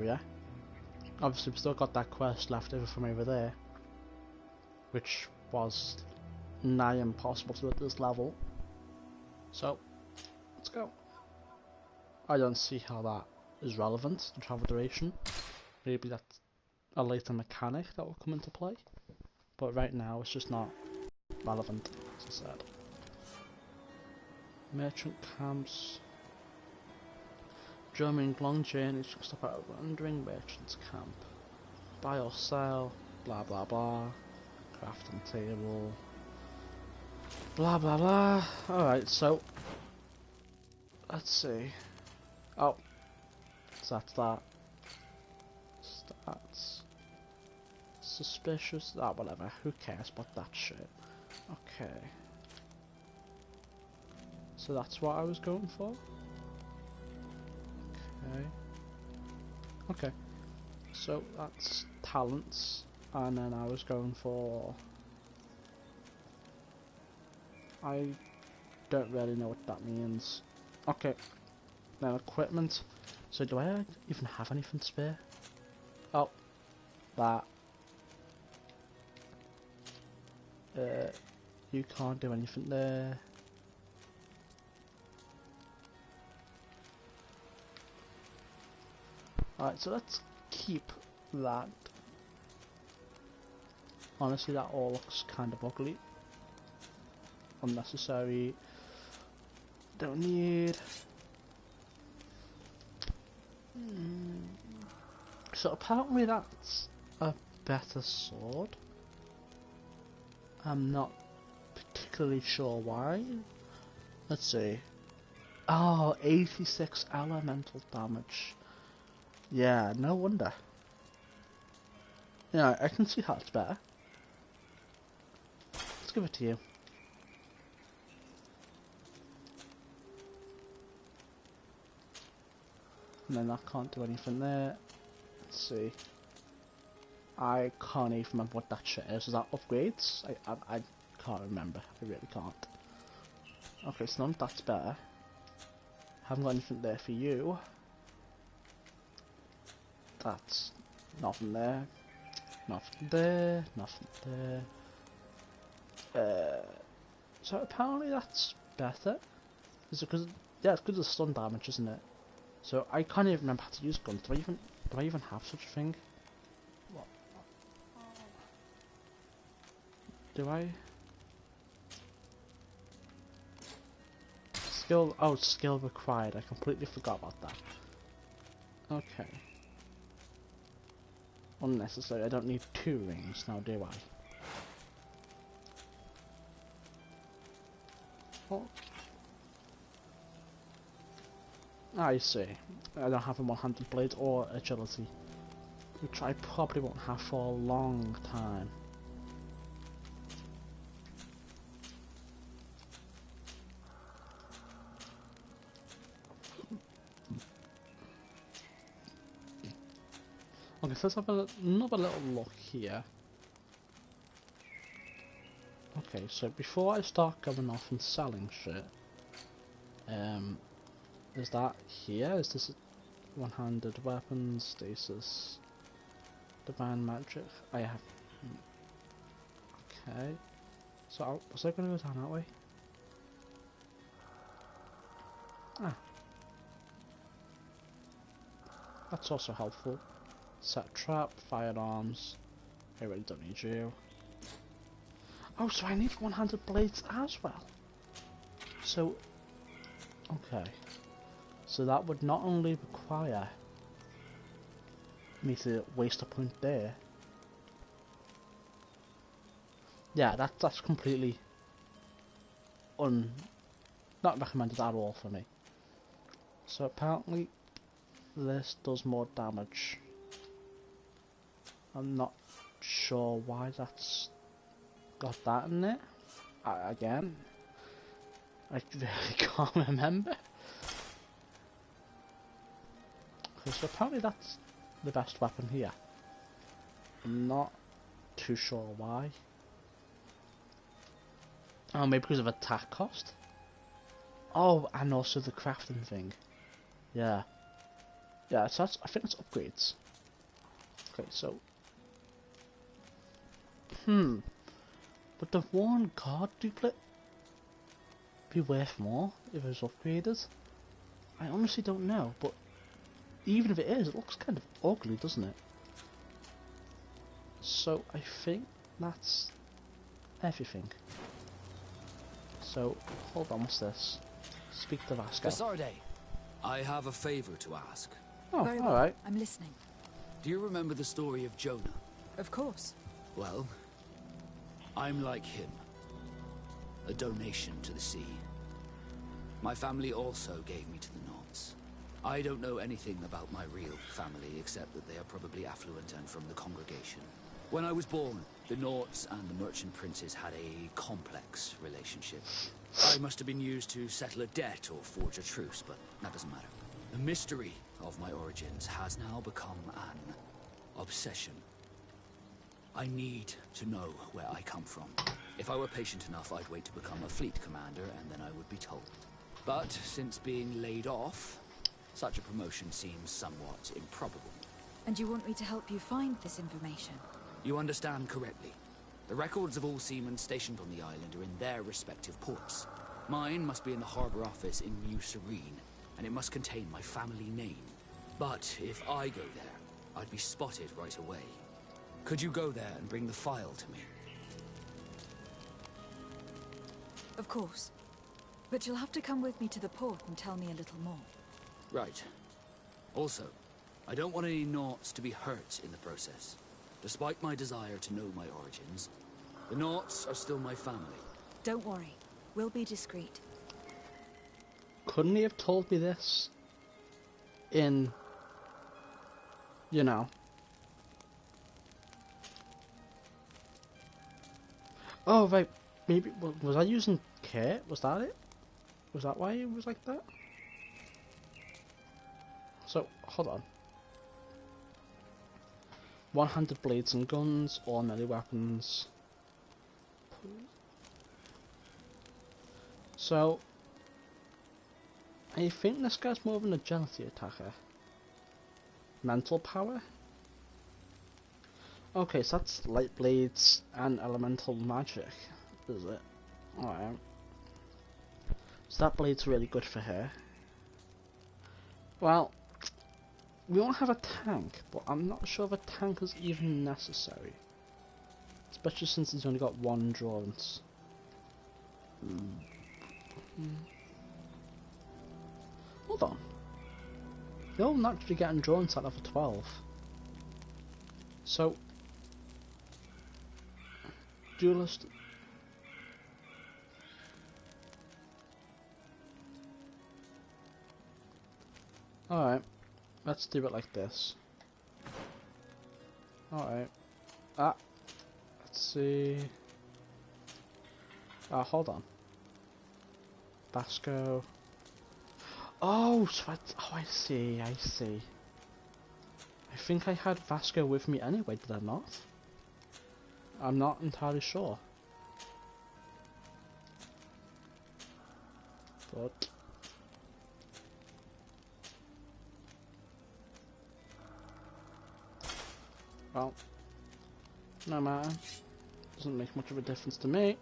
area. Obviously, we've still got that quest left over from over there, which was nigh impossible to do at this level. So, let's go. I don't see how that is relevant to travel duration. Maybe that's a later mechanic that will come into play, but right now it's just not relevant, as I said. Merchant camps. During long journeys, you can stop at a wandering merchant's camp. Buy or sell, blah blah blah. Crafting table, blah blah blah. Alright, so let's see. Oh, so that's that. Stats. Suspicious. Ah, whatever. Who cares about that shit? Okay. So that's what I was going for? Okay. Okay. So that's talents. And then I was going for... I don't really know what that means. Okay. Now equipment. So do I even have anything spare? Oh. That. You can't do anything there. Alright, so let's keep that. Honestly, that all looks kind of ugly. Unnecessary. Don't need. So apparently that's a better sword. I'm not particularly sure why. Let's see. Oh, 86 elemental damage. Yeah, no wonder. Yeah, I can see how it's better. Let's give it to you. And then I can't do anything there. Let's see. I can't even remember what that shit is. Is that upgrades? I can't remember. I really can't. Okay, so none of that's better. Haven't got anything there for you. That's nothing there. Nothing there. Nothing there. So apparently that's better. Is it because? Yeah, it's because of the stun damage, isn't it? So I can't even remember how to use guns. Do I even have such a thing? What? Do I? Skill. Oh, skill required. I completely forgot about that. Okay. Unnecessary. I don't need 2 rings now, do I? Oh. I see. I don't have a one-handed blade or agility, which I probably won't have for a long time. Okay, so let's have another little look here. Okay, so before I start going off and selling shit, is that here? Is this one-handed weapons, stasis, divine magic? I have. Okay, so was I going to go down that way? Ah, that's also helpful. Set trap, firearms. I really don't need you. Oh, so I need one-handed blades as well. So, okay. So that would not only require me to waste a point there. Yeah, that's completely not recommended at all for me. So apparently this does more damage. I'm not sure why that's got that in it. Again, I really can't remember. Okay, so apparently that's the best weapon here. I'm not too sure why. Oh, maybe because of attack cost? Oh, and also the crafting thing. Yeah. Yeah, so that's, I think it's upgrades. Okay, so... But the one card duplicate be worth more if it was upgraded? I honestly don't know, but even if it is, it looks kind of ugly, doesn't it? So I think that's everything. So, hold on, what's this? Speak to Vasco. Basarde, I have a favor to ask. Oh, Very well. alright. I'm listening. Do you remember the story of Jonah? Of course. Well, I'm like him. A donation to the sea. My family also gave me to the Knots. I don't know anything about my real family, except that they are probably affluent and from the congregation. When I was born, the Knots and the merchant princes had a complex relationship. I must have been used to settle a debt or forge a truce, but that doesn't matter. The mystery of my origins has now become an obsession. I need to know where I come from. If I were patient enough, I'd wait to become a fleet commander, and then I would be told. But since being laid off, such a promotion seems somewhat improbable. And you want me to help you find this information? You understand correctly. The records of all seamen stationed on the island are in their respective ports. Mine must be in the harbor office in New Serene, and it must contain my family name. But if I go there, I'd be spotted right away. Could you go there and bring the file to me? Of course. But you'll have to come with me to the port and tell me a little more. Right. Also, I don't want any Knots to be hurt in the process. Despite my desire to know my origins, the Knots are still my family. Don't worry. We'll be discreet. Couldn't he have told me this in, you know... Oh, right. Maybe... Was I using Kurt? Was that it? Was that why it was like that? So, hold on. One-handed blades and guns, or melee weapons. So, I think this guy's more of an agility attacker. Mental power? Okay, so that's light blades and elemental magic, is it? Alright. So that blade's really good for her. Well, we won't have a tank, but I'm not sure if a tank is even necessary. Especially since he's only got one endurance. Hold on. You'll naturally get endurance at level 12. So, duelist. Alright, let's do it like this. Alright. Let's see. Hold on. Vasco. Oh, so I see. I think I had Vasco with me anyway, did I not? I'm not entirely sure. But... well, no matter. Doesn't make much of a difference to me.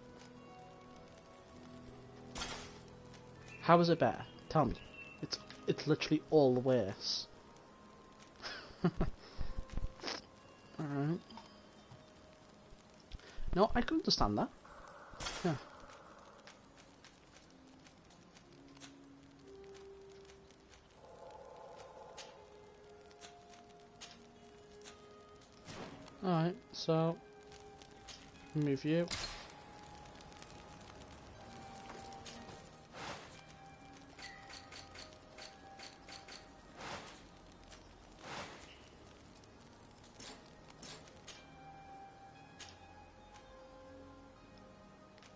How is it better? Tell me. It's literally all the worse. Alright. No, I can understand that. Yeah. Alright, so move you.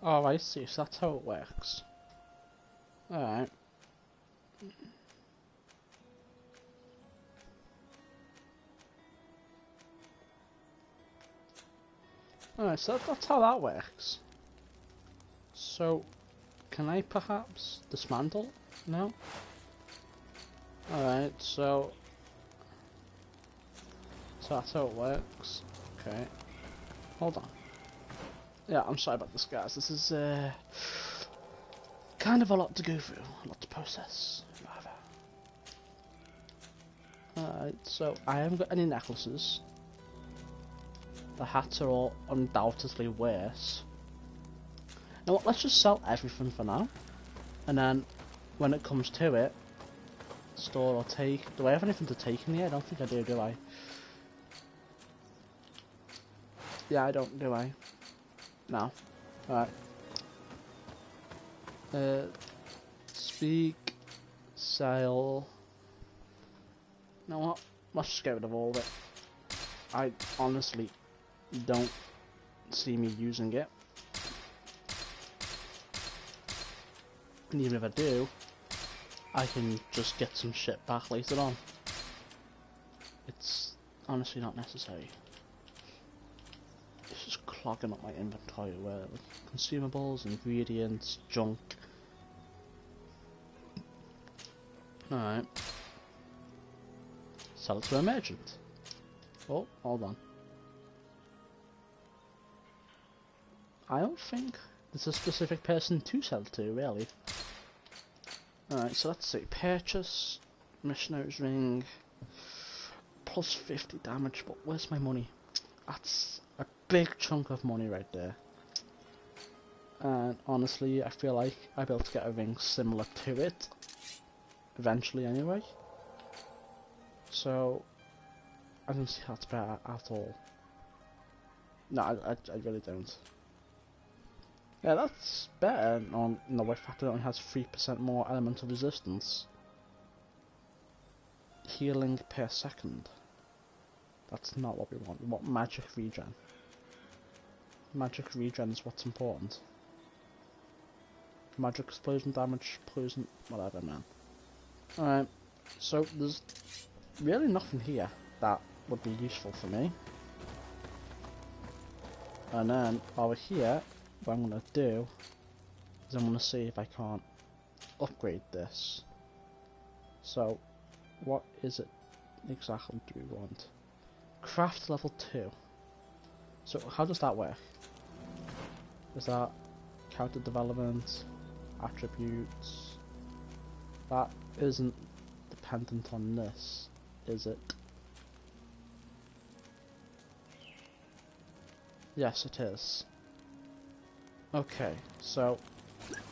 Oh, I see, so that's how it works. Alright. Alright, so that's how that works. So, can I perhaps dismantle? No? Alright, so So that's how it works. Okay. Hold on. Yeah, I'm sorry about this, guys. This is kind of a lot to go through, a lot to process. Alright, so I haven't got any necklaces. The hats are all undoubtedly worse. Now what, let's just sell everything for now. And then, when it comes to it, store or take. Do I have anything to take in here? I don't think I do I? Yeah, I don't, do I? No. Alright. Speak. Sell. You know what? Let's just get rid of all of it. I honestly don't see me using it. And even if I do, I can just get some shit back later on. It's honestly not necessary. It's just clogging up my inventory with consumables, ingredients, junk. Alright. Sell it to a merchant. Oh, hold on. I don't think there's a specific person to sell to, really. Alright, so let's see. Purchase, Missionary's Ring, plus 50 damage, but where's my money? That's a big chunk of money right there. And honestly, I feel like I'll be able to get a ring similar to it. Eventually, anyway. So, I don't see how it's better at all. No, I really don't. Yeah, that's better on the way fact that it only has 3% more elemental resistance. Healing per second. That's not what we want. We want magic regen. Magic regen is what's important. Magic explosion damage, poison, whatever, man. Alright, so there's really nothing here that would be useful for me. And then over here, what I'm going to do is I'm going to see if I can't upgrade this. So, what is it exactly do we want? Craft level 2. So how does that work? Is that character development, attributes? That isn't dependent on this, is it? Yes, it is. Okay, so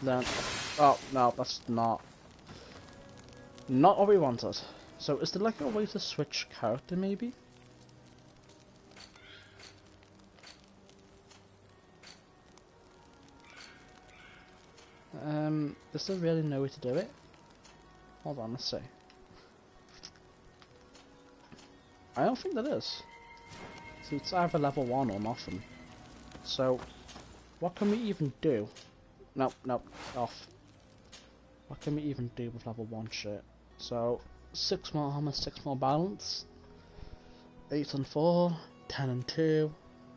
then, oh no, that's not what we wanted. So is there like a way to switch character maybe? Is there really no way to do it? Hold on, let's see. I don't think there is. So it's either level 1 or nothing. So what can we even do? Nope, off. What can we even do with level 1 shit? So 6 more armor, 6 more balance, 8 and 4, 10 and 2,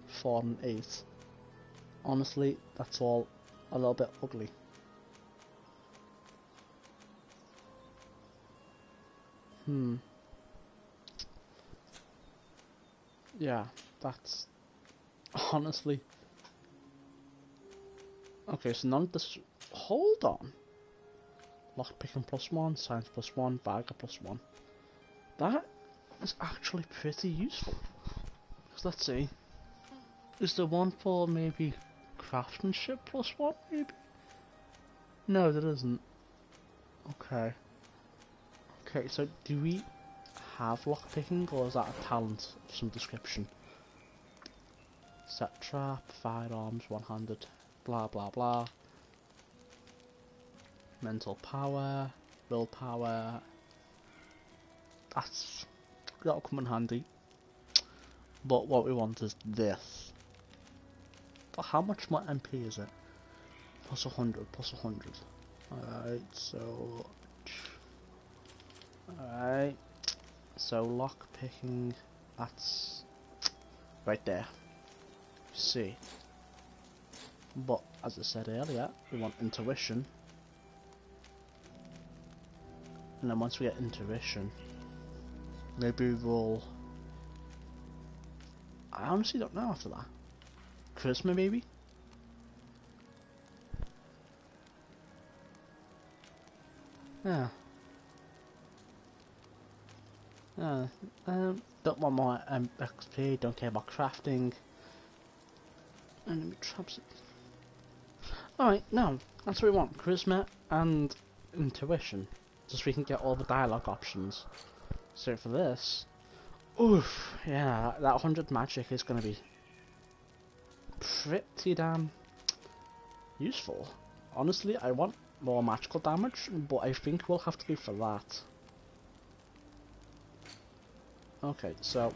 4 and 8. Honestly, that's all a little bit ugly. Yeah, that's honestly. Okay, so none of this. Hold on. Lockpicking +1, science +1, bagger +1. That is actually pretty useful. Because let's see. Is there one for maybe craftsmanship +1 maybe? No, there isn't. Okay. Okay, so do we have lockpicking or is that a talent of some description? Set trap, firearms, one-handed, blah blah blah. Mental power, willpower. That'll come in handy. But what we want is this. But how much more MP is it? Plus 100, plus 100. Alright, so... Alright. So lock picking, that's right there. See. But as I said earlier, we want intuition. And then once we get intuition, maybe we'll I honestly don't know after that. Charisma, maybe? Yeah. Don't want more XP, don't care about crafting. Enemy traps. Alright, no, that's what we want. Charisma and intuition. Just so we can get all the dialogue options. So for this... Oof, yeah, that 100 magic is going to be pretty damn useful. Honestly, I want more magical damage, but I think we'll have to go for that. Okay, so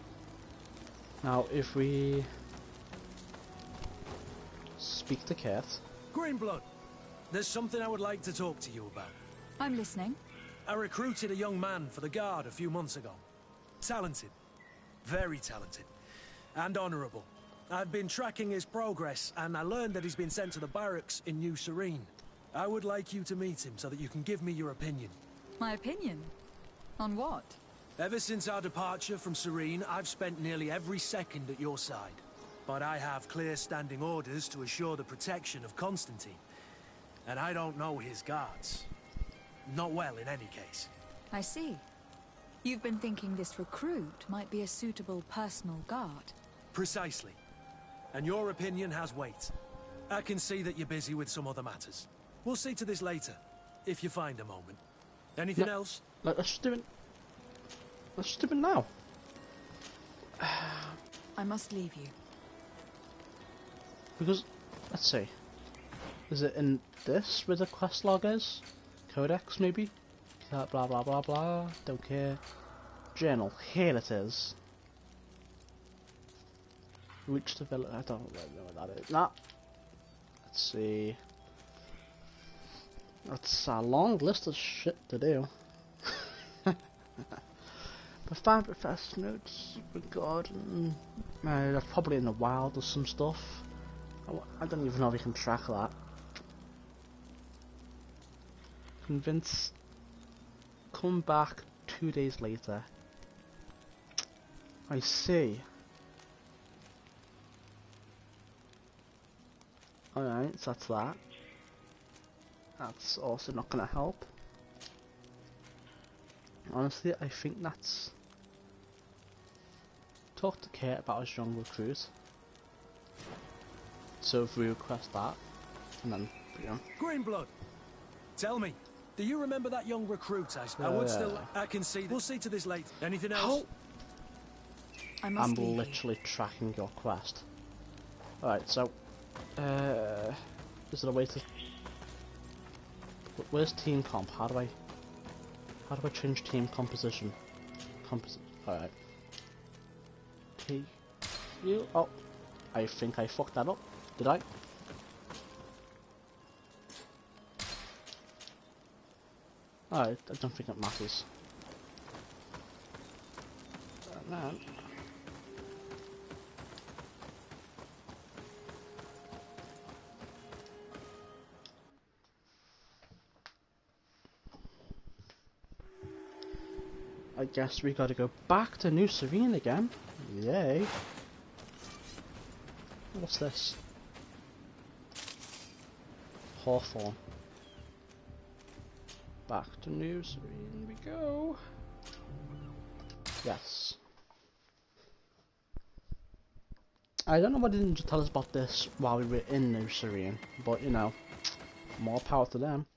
now if we speak to Kate. Greenblood, there's something I would like to talk to you about. I'm listening. I recruited a young man for the guard a few months ago. Talented. Very talented. And honorable. I've been tracking his progress, and I learned that he's been sent to the barracks in New Serene. I would like you to meet him so that you can give me your opinion. My opinion? On what? Ever since our departure from Serene, I've spent nearly every second at your side. But I have clear standing orders to assure the protection of Constantine. And I don't know his guards. Not well, in any case. I see. You've been thinking this recruit might be a suitable personal guard. Precisely. And your opinion has weight. I can see that you're busy with some other matters. We'll see to this later, if you find a moment. Anything else? Let's just do it. Let's just do it now. I must leave you. Because, let's see. Is it in this where the quest log is? Codex, maybe? Blah blah blah blah. Don't care. Journal. Here it is. Reach the village. I don't really know what that is. Nah. Let's see. That's a long list of shit to do. But find professor notes regarding. That's probably in the wild or some stuff. I don't even know if we can track that. Convince. Come back 2 days later. I see. Alright, so that's that. That's also not gonna help. Honestly, I think that's... Talk to Kate about his young recruit. So if we request that, and then, you know. Greenblood, tell me, do you remember that young recruit I can see. We'll see to this later. Anything else? I must I'm leave literally tracking your quest. Alright, so... is there a way to... Where's team comp? How do I change team composition? Alright. Okay. You... Oh. I think I fucked that up. Did I? Alright, I don't think it matters. No. I guess we gotta go back to New Serene again. Yay. What's this? Hawthorne. Back to New Serene we go. Yes. I don't know why they didn't just tell us about this while we were in New Serene, but you know, more power to them.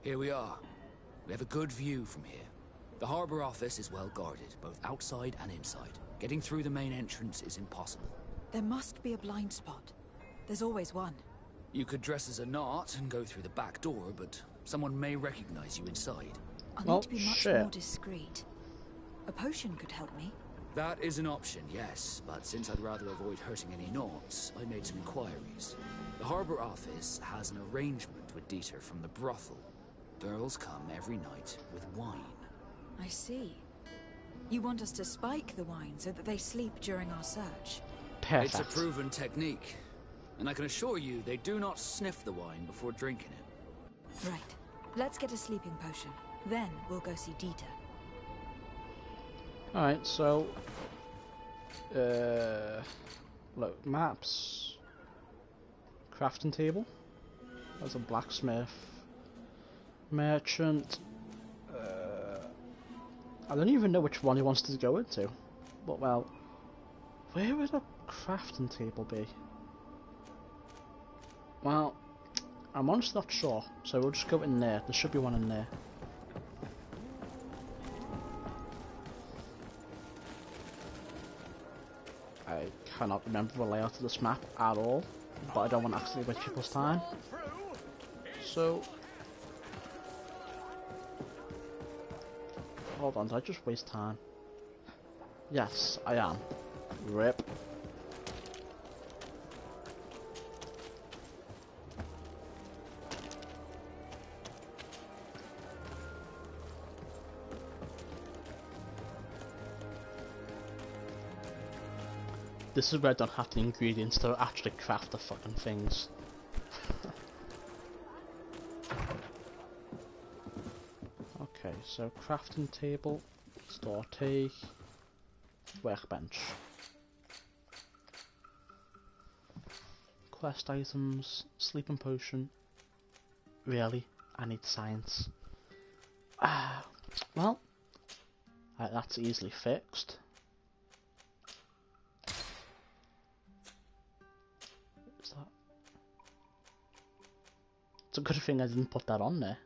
Here we are. We have a good view from here. The harbor office is well guarded, both outside and inside. Getting through the main entrance is impossible. There must be a blind spot. There's always one. You could dress as a knot and go through the back door, but someone may recognize you inside. I'll need to be much more discreet. A potion could help me. That is an option, yes, but since I'd rather avoid hurting any Nauts, I made some inquiries. The harbor office has an arrangement with Dieter from the brothel. Girls come every night with wine. I see. You want us to spike the wine so that they sleep during our search? Perfect. It's a proven technique, and I can assure you they do not sniff the wine before drinking it. Right. Let's get a sleeping potion. Then we'll go see Dieter. Alright, so... look, maps. Crafting table. There's a blacksmith. Merchant. I don't even know which one he wants to go into. But, well... Where would a crafting table be? Well... I'm honestly not sure, so we'll just go in there. There should be one in there. I cannot remember the layout of this map at all, but I don't want to accidentally waste people's time. So... Hold on, did I just waste time? Yes, I am. RIP. This is where I don't have the ingredients to actually craft the fucking things. Okay, so crafting table, store tea, workbench. Quest items, sleeping potion. Really? I need science. Well, that's easily fixed. It's a good thing I didn't put that on there.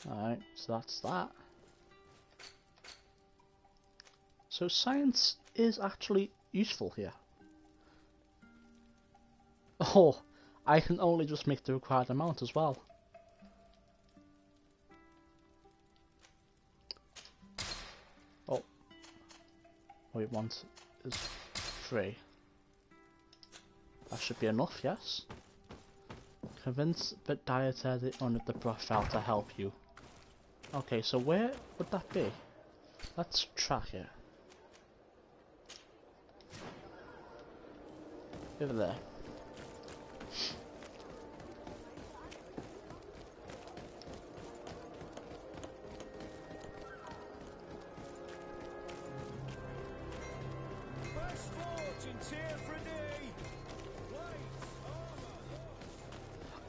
Alright, so that's that. So science is actually useful here. Oh, I can only just make the required amount as well. Oh. What we want is 3. That should be enough, yes? Convince the dieter the owner of the brothel to help you. Okay, so where would that be? Let's track it. Over there.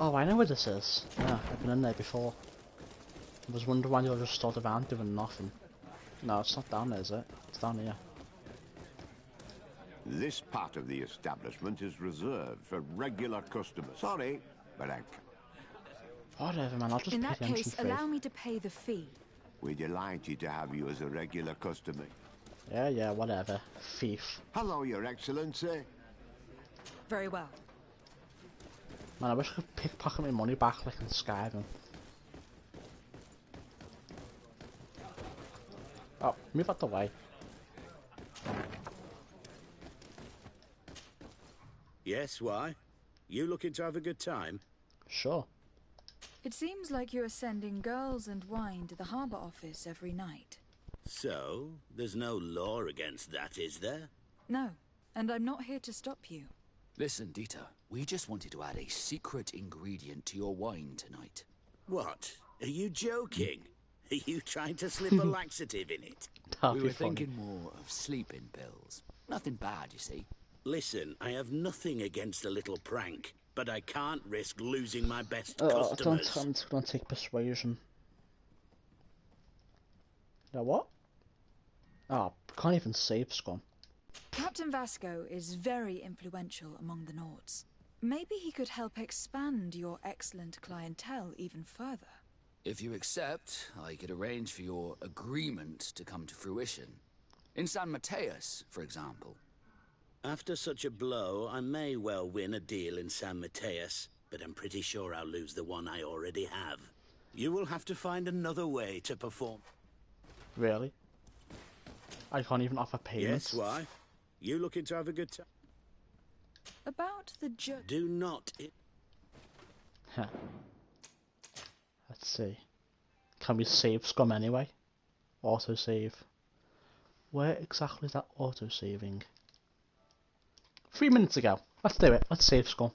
Oh, I know where this is. Yeah, I've been in there before. I was wondering why you're just stood around doing nothing. No, it's not down there, is it? It's down here. This part of the establishment is reserved for regular customers. Sorry, but I... Whatever, man, I'll just In pay that the entrance case, fee. allow me to pay the fee. We're delighted to have you as a regular customer. Yeah, whatever. Thief. Hello, Your Excellency. Very well. Man, I wish I could pickpocket my money back like in Skyrim. Oh, move out the way. Yes, why? You looking to have a good time? Sure. It seems like you are sending girls and wine to the harbour office every night. So, there's no law against that, is there? No, and I'm not here to stop you. Listen, Dieter, we just wanted to add a secret ingredient to your wine tonight. What? Are you joking? Are you trying to slip a laxative in it? That'd We be were funny. thinking more of sleeping pills. Nothing bad, you see. Listen, I have nothing against a little prank, but I can't risk losing my best I'm customers. just gonna take persuasion. Now what? Oh, can't even save scum. Captain Vasco is very influential among the Nauts. Maybe he could help expand your excellent clientele even further. If you accept, I could arrange for your agreement to come to fruition. In San Mateus, for example. After such a blow, I may well win a deal in San Mateus, but I'm pretty sure I'll lose the one I already have. You will have to find another way to perform. Really? I can't even offer payment. Yes, why? You looking to have a good time? About the Do not... Huh. Let's see. Can we save scum anyway? Auto save. Where exactly is that auto saving? 3 minutes ago. Let's do it. Let's save scum.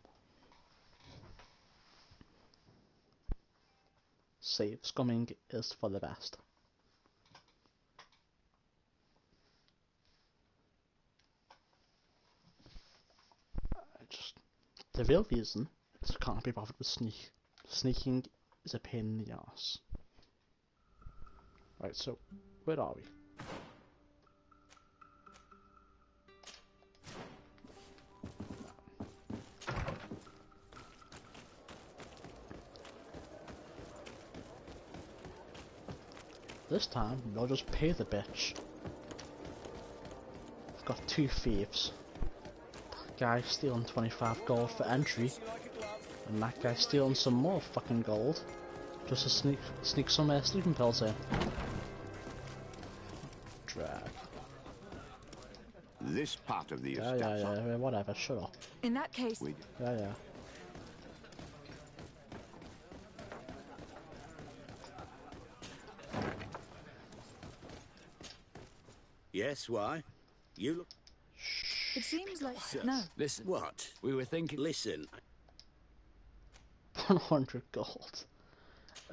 Save scumming is for the best. The real reason is I can't be bothered with sneaking is a pain in the arse. Right, so where are we? This time, we'll just pay the bitch. I've got 2 thieves. That guy stealing 25 gold for entry, and that guy stealing some more fucking gold just to sneak some sleeping pills in. Drag. This part of the Yeah, whatever, shut up. In that case... Yeah. Yes, why? You look... It seems like... No. Listen. What? We were thinking... Listen. 100 gold.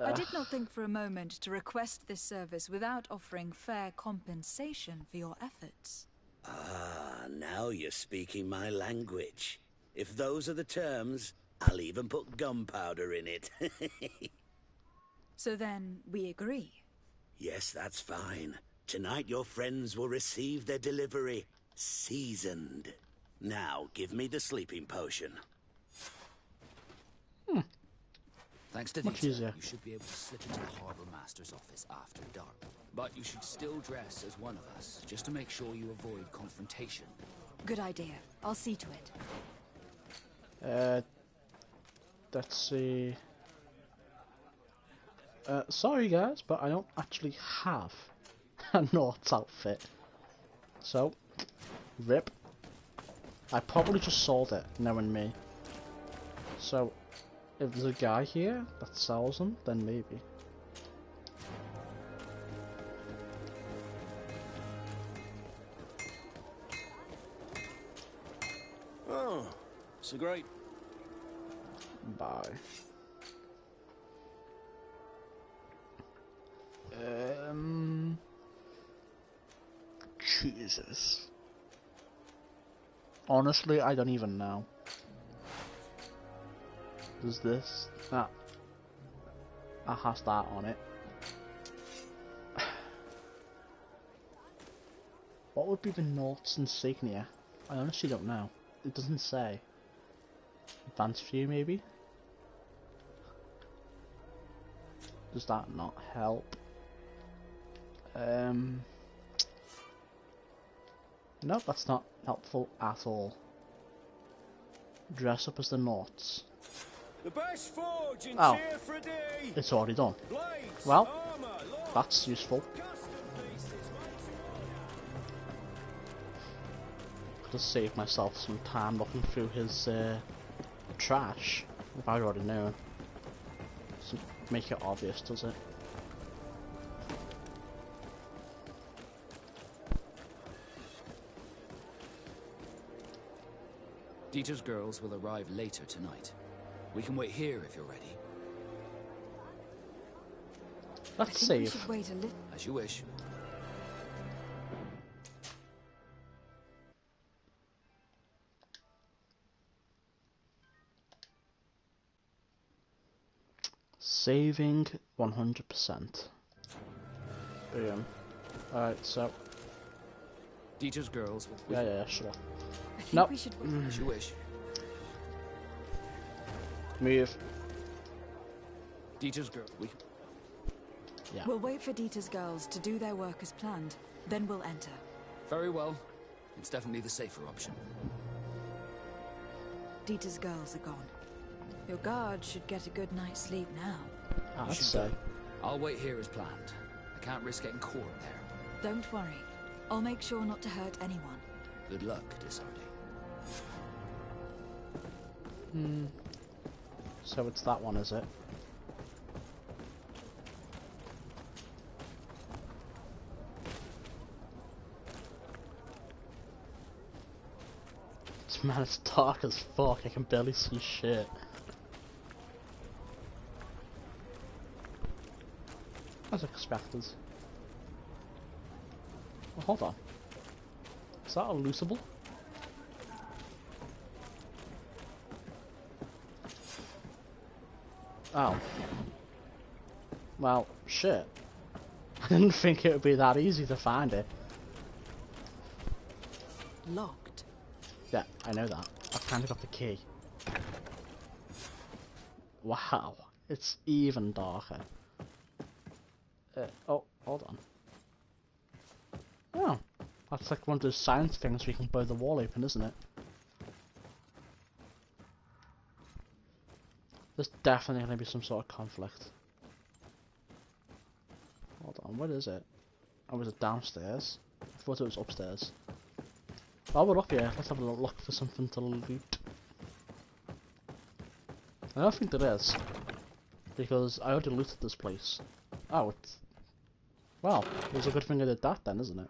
I did not think for a moment to request this service without offering fair compensation for your efforts. Ah, now you're speaking my language. If those are the terms, I'll even put gunpowder in it. So then, we agree. Yes, that's fine. Tonight your friends will receive their delivery, seasoned. Now, give me the sleeping potion. Thanks to Much Dita, easier. you should be able to slip into the Harbour Master's office after dark. But you should still dress as one of us, just to make sure you avoid confrontation. Good idea. I'll see to it. Let's see. Sorry guys, but I don't actually have a Nort's outfit. So, rip. I probably just sold it, knowing me. So, if there's a guy here that sells them, then maybe. Oh, so great. Bye. Jesus. Honestly, I don't even know. Does this? That has that on it. What would be the Nort's insignia? I honestly don't know. It doesn't say. Advanced view, maybe? Does that not help? No, that's not helpful at all. Dress up as the Norts. The best forge in Oh, Tier for a day. it's already done. Blades, Well, armor, lore, that's useful. custom pieces, Could have saved myself some time looking through his trash, if I'd already known. Doesn't make it obvious, does it? Dieter's girls will arrive later tonight. We can wait here if you're ready. Let's I think we save. should wait a little. As you wish. Saving 100%. Boom. Alright, so. Dieter's girls will... Yeah, sure. I think Nope. we should... As you wish. Move. Dieter's girl... Yeah. We'll wait for Dieter's girls to do their work as planned. Then we'll enter. Very well. It's definitely the safer option. Dieter's girls are gone. Your guard should get a good night's sleep now. You I'd should say. go. I'll wait here as planned. I can't risk getting caught there. Don't worry. I'll make sure not to hurt anyone. Good luck, Desarde. So it's that one, is it? Man, it's dark as fuck. I can barely see shit. As expected. Well, hold on. Is that a loosable? Oh. Well, shit. I didn't think it would be that easy to find it. Locked. Yeah, I know that. I've kind of got the key. Wow, it's even darker. Oh, hold on. Oh, that's like one of those science things where you can blow the wall open, isn't it? There's definitely going to be some sort of conflict. Hold on, what is it? Oh, was it downstairs? I thought it was upstairs. While we're up here, let's have a little look for something to loot. I don't think there is, because I already looted this place. Oh, it's... Well, it was a good thing I did that then, isn't it?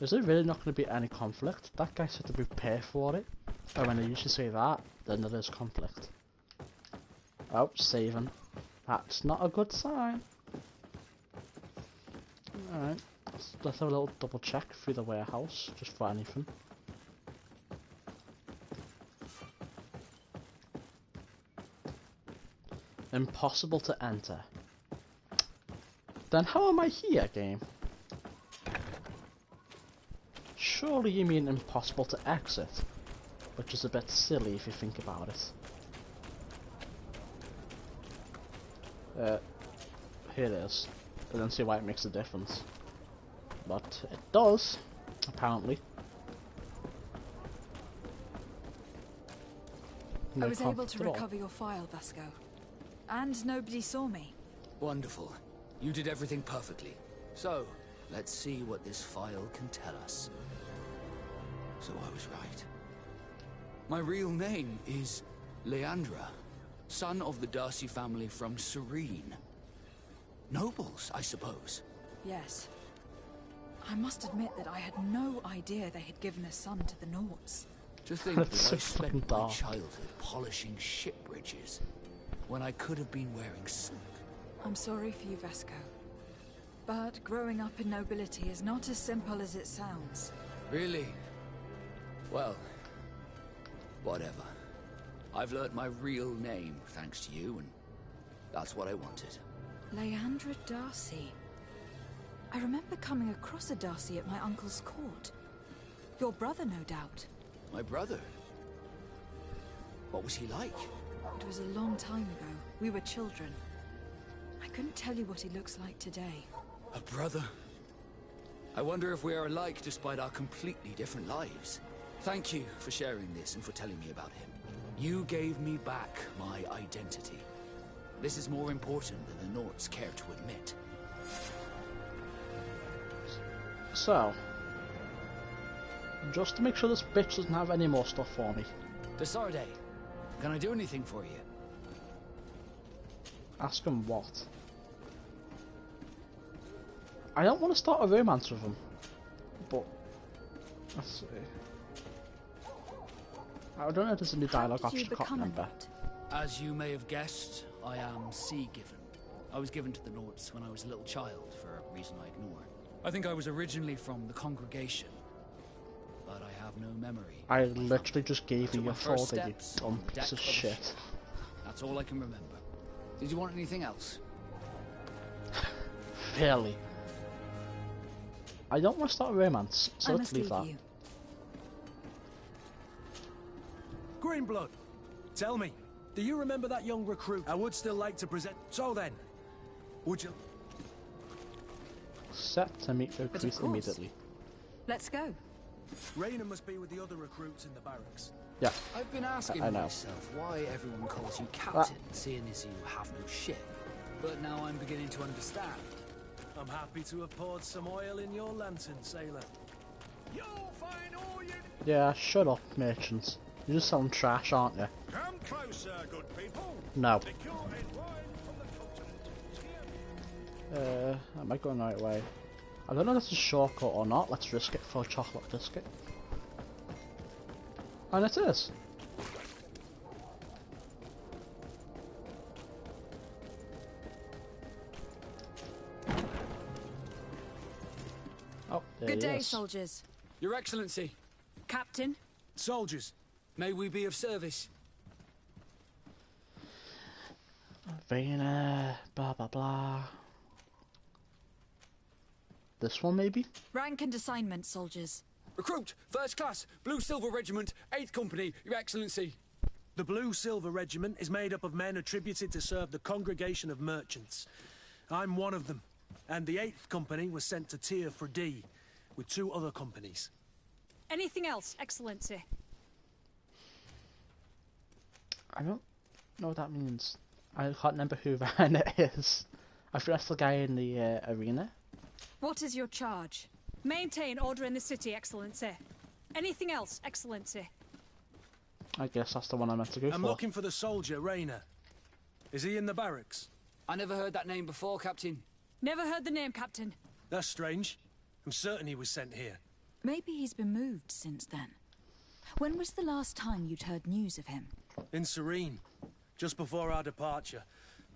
Is there really not going to be any conflict? That guy said to prepare for it. And when they usually say that, then there is conflict. Oh, saving. That's not a good sign. Alright, let's have a little double check through the warehouse, just for anything. Impossible to enter. Then how am I here, game? Surely you mean impossible to exit, which is a bit silly if you think about it. Here it is. I don't see why it makes a difference. But it does, apparently. No I was able to conflict at all. recover your file, Vasco. And nobody saw me. Wonderful. You did everything perfectly. So, let's see what this file can tell us. So I was right. My real name is Leandra, son of the Darcy family from Serene. Nobles, I suppose. Yes. I must admit that I had no idea they had given a son to the Nauts. To think That's that so I spent fucking my dark. childhood polishing ship bridges when I could have been wearing silk. I'm sorry for you, Vasco. But growing up in nobility is not as simple as it sounds. Really? Well, whatever. I've learnt my real name thanks to you, and that's what I wanted. Leandra Darcy. I remember coming across a Darcy at my uncle's court. Your brother, no doubt. My brother? What was he like? It was a long time ago. We were children. I couldn't tell you what he looks like today. A brother? I wonder if we are alike despite our completely different lives. Thank you for sharing this and for telling me about him. You gave me back my identity. This is more important than the Nauts care to admit. So, just to make sure this bitch doesn't have any more stuff for me. Desarde, can I do anything for you? Ask him what? I don't want to start a romance with him, but let's see. I don't know if there's a new dialogue How did option, you I can't become a remember. Naut? As you may have guessed, I am sea-given. I was given to the Nauts when I was a little child for a reason I ignore. I think I was originally from the congregation, but I have no memory. I literally just gave Took you my your first folder, you steps dumb on the piece deck of a shit. ship. That's all I can remember. Did you want anything else? Really? I don't want to start a romance, so I let's must leave that. you. Greenblood, tell me, do you remember that young recruit I would still like to present? So then, would you... Set to meet the But of recruit course. immediately. Let's go. Raina must be with the other recruits in the barracks. Yeah, I've been asking I know. myself why everyone calls you captain, seeing as you have no ship. but now I'm beginning to understand. I'm happy to have poured some oil in your lantern, sailor. You'll find all you... Yeah, shut up, merchants. You're just selling trash, aren't you? Come closer, good people. No. The cure is wine from the continent. Am I going the right way? I don't know if that's a shortcut or not. Let's risk it for a chocolate biscuit. And it is. Oh, there Good he day, is. soldiers. Your Excellency, Captain, Soldiers, may we be of service? Vayner, blah blah blah. This one maybe? rank and assignment, soldiers. Recruit, first class, Blue Silver Regiment, 8th Company, Your Excellency. the Blue Silver Regiment is made up of men attributed to serve the Congregation of Merchants. I'm one of them, and the 8th Company was sent to Tyr for D, with 2 other companies. Anything else, Excellency? I don't know what that means. I can't remember who Vayner is. I think that's the guy in the arena. What is your charge? Maintain order in the city, Excellency. Anything else, Excellency? I guess that's the one I meant to go I'm for. looking for the soldier, Rayner. Is he in the barracks? I never heard that name before, Captain. Never heard the name, Captain. That's strange. I'm certain he was sent here. Maybe he's been moved since then. When was the last time you'd heard news of him? In Serene, just before our departure.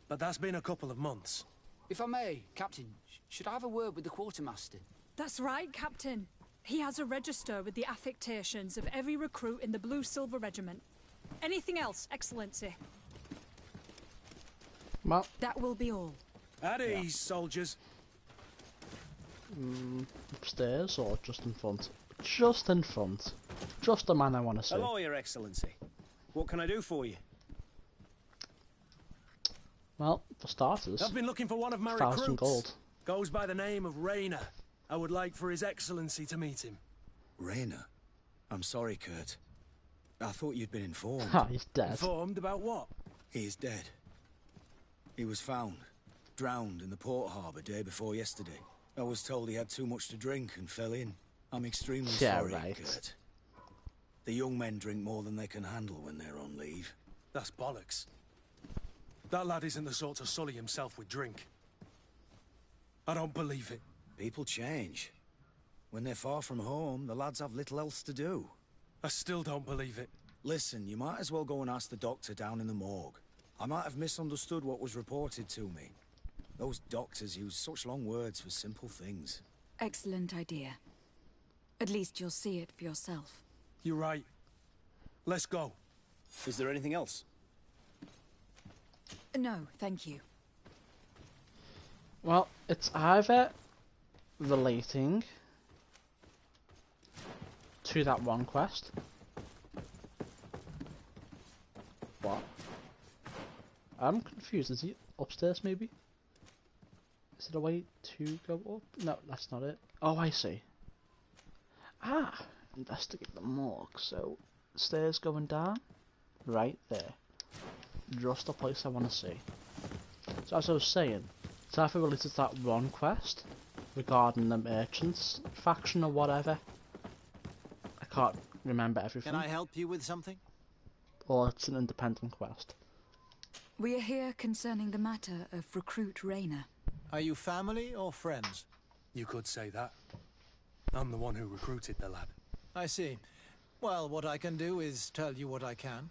But that's been a couple of months. If I may, Captain, should I have a word with the quartermaster? That's right, Captain. He has a register with the affectations of every recruit in the Blue Silver Regiment. Anything else, Excellency? Well, That will be all. At ease, soldiers. upstairs or just in front? Just in front. Just the man I want to see. Hello, Your Excellency. What can I do for you? Well, for starters, I've been looking for one of my 1,000 recruits. gold. Goes by the name of Rayner. I would like for His Excellency to meet him. Rayner? I'm sorry, Kurt. I thought you'd been informed. Ha, he's dead. Informed about what? He is dead. He was found, drowned in the port harbour day before yesterday. I was told he had too much to drink and fell in. I'm extremely Yeah, sorry, right. Kurt. The young men drink more than they can handle when they're on leave. That's bollocks. That lad isn't the sort to sully himself with drink. I don't believe it. People change. When they're far from home, the lads have little else to do. I still don't believe it. Listen, you might as well go and ask the doctor down in the morgue. I might have misunderstood what was reported to me. Those doctors use such long words for simple things. Excellent idea. At least you'll see it for yourself. You're right. Let's go. Is there anything else? No, thank you. Well, it's either relating to that one quest. What? I'm confused. Is he upstairs maybe? Is it a way to go up? No, that's not it. Oh, I see. Ah, investigate the morgue. So, stairs going down? Right there. Just the place I want to see. So as I was saying, it's either related to that one quest regarding the merchants faction or whatever. I can't remember everything. Can I help you with something? Or it's an independent quest. We are here concerning the matter of recruit Rayner. Are you family or friends? You could say that. I'm the one who recruited the lad. I see. Well, what I can do is tell you what I can.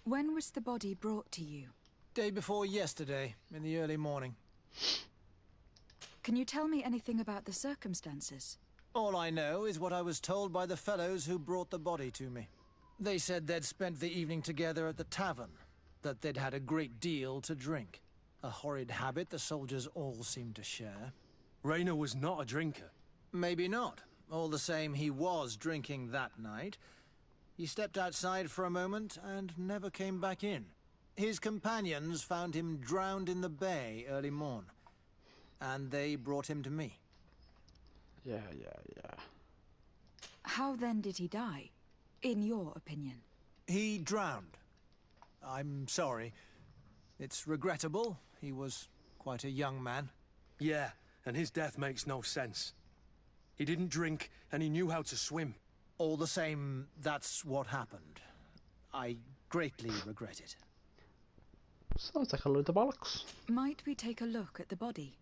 When was the body brought to you? Day before yesterday, in the early morning. Can you tell me anything about the circumstances? All I know is what I was told by the fellows who brought the body to me. They said they'd spent the evening together at the tavern, that they'd had a great deal to drink. A horrid habit the soldiers all seemed to share. Rayner was not a drinker. Maybe not. All the same, he was drinking that night. He stepped outside for a moment and never came back in. His companions found him drowned in the bay early morn, and they brought him to me. Yeah. How then did he die, in your opinion? He drowned. I'm sorry. It's regrettable. He was quite a young man. Yeah, and his death makes no sense. He didn't drink, and he knew how to swim. All the same, that's what happened. I greatly regret it. Sounds like a load of bollocks. Might we take a look at the body?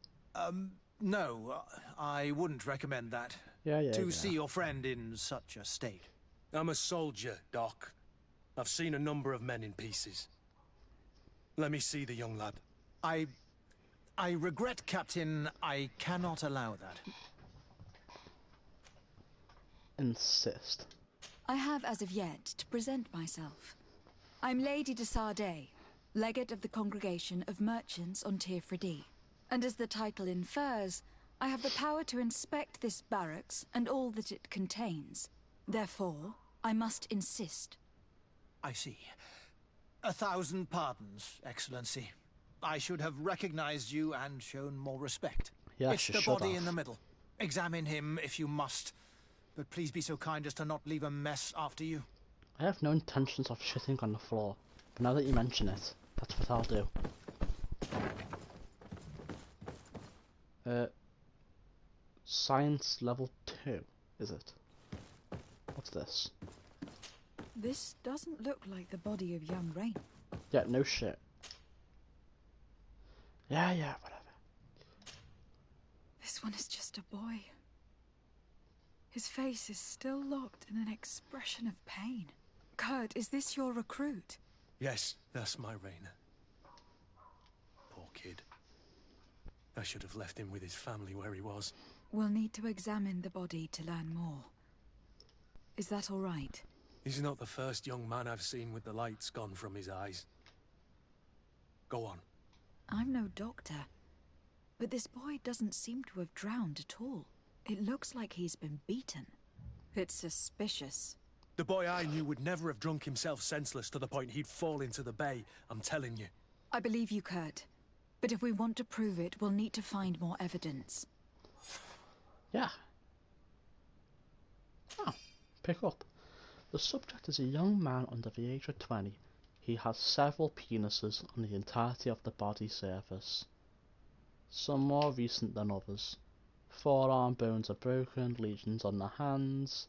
No, I wouldn't recommend that. Yeah. To see your friend in such a state. I'm a soldier, Doc. I've seen a number of men in pieces. Let me see the young lad. I regret, Captain. I cannot allow that. Insist. I have as of yet to present myself. I'm Lady de Sardet, legate of the Congregation of Merchants on Tirfredi. And as the title infers, I have the power to inspect this barracks and all that it contains. Therefore, I must insist. I see. 1,000 pardons, Excellency. I should have recognized you and shown more respect. Yes, it's the body in the middle. Examine him if you must. But please be so kind as to not leave a mess after you. I have no intentions of shitting on the floor, but now that you mention it, that's what I'll do. Science level 2, is it? What's this? This doesn't look like the body of young Rain. Yeah, no shit. Yeah, whatever. This one is just a boy. His face is still locked in an expression of pain. Kurt, is this your recruit? Yes, that's my Raina. Poor kid. I should have left him with his family where he was. We'll need to examine the body to learn more. Is that all right? He's not the first young man I've seen with the lights gone from his eyes. Go on. I'm no doctor, but this boy doesn't seem to have drowned at all. It looks like he's been beaten. It's suspicious. The boy I knew would never have drunk himself senseless to the point he'd fall into the bay, I'm telling you. I believe you, Kurt. But if we want to prove it, we'll need to find more evidence. Yeah. Oh, pick up. The subject is a young man under the age of 20. He has several penises on the entirety of the body surface. Some more recent than others. Forearm bones are broken, lesions on the hands,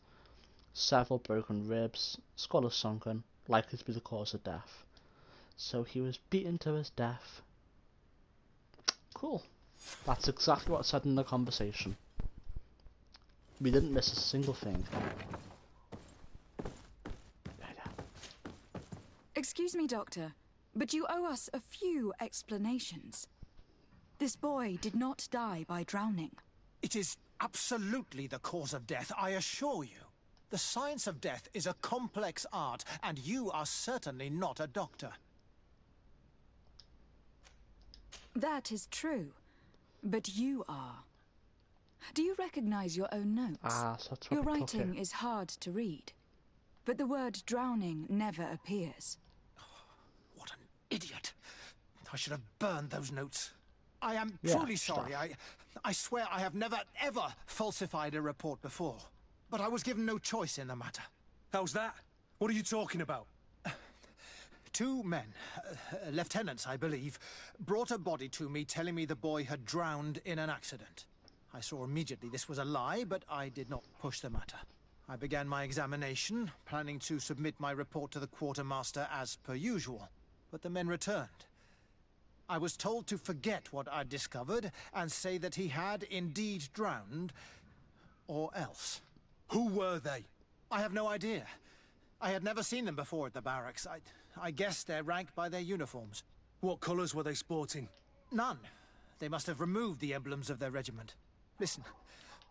several broken ribs, skull is sunken, likely to be the cause of death. So he was beaten to his death. Cool. That's exactly what I said in the conversation. We didn't miss a single thing. Excuse me, Doctor, but you owe us a few explanations. This boy did not die by drowning. It is absolutely the cause of death, I assure you. The science of death is a complex art, and you are certainly not a doctor. That is true, but you are. Do you recognize your own notes? So that's what your we writing took it. is hard to read, but the word drowning never appears. What an idiot. I should have burned those notes. I am Yeah, truly sorry. stuff. I swear I have never, ever falsified a report before. But I was given no choice in the matter. How's that? What are you talking about? 2 men, lieutenants I believe, brought a body to me telling me the boy had drowned in an accident. I saw immediately this was a lie, but I did not push the matter. I began my examination, planning to submit my report to the quartermaster as per usual. But the men returned. I was told to forget what I'd discovered and say that he had indeed drowned, or else. Who were they? I have no idea. I had never seen them before at the barracks. I guess they're ranked by their uniforms. What colours were they sporting? None. They must have removed the emblems of their regiment. Listen,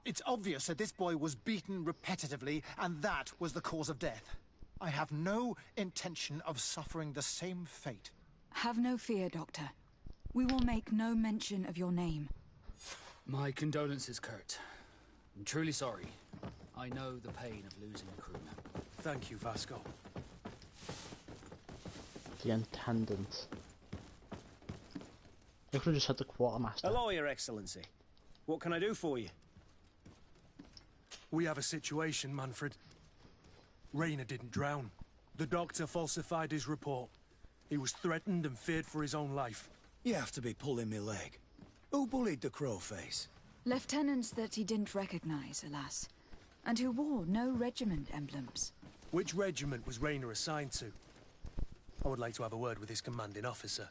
it's obvious that this boy was beaten repetitively, and that was the cause of death. I have no intention of suffering the same fate. Have no fear, Doctor. We will make no mention of your name. My condolences, Kurt. I'm truly sorry. I know the pain of losing a crew member. Thank you, Vasco. The intendant. You could have just had the quartermaster. Hello, Your Excellency. What can I do for you? We have a situation, Manfred. Raina didn't drown. The doctor falsified his report. He was threatened and feared for his own life. You have to be pulling me leg. Who bullied the crowface? Lieutenants that he didn't recognize, alas, and who wore no regiment emblems. Which regiment was Rayner assigned to? I would like to have a word with his commanding officer.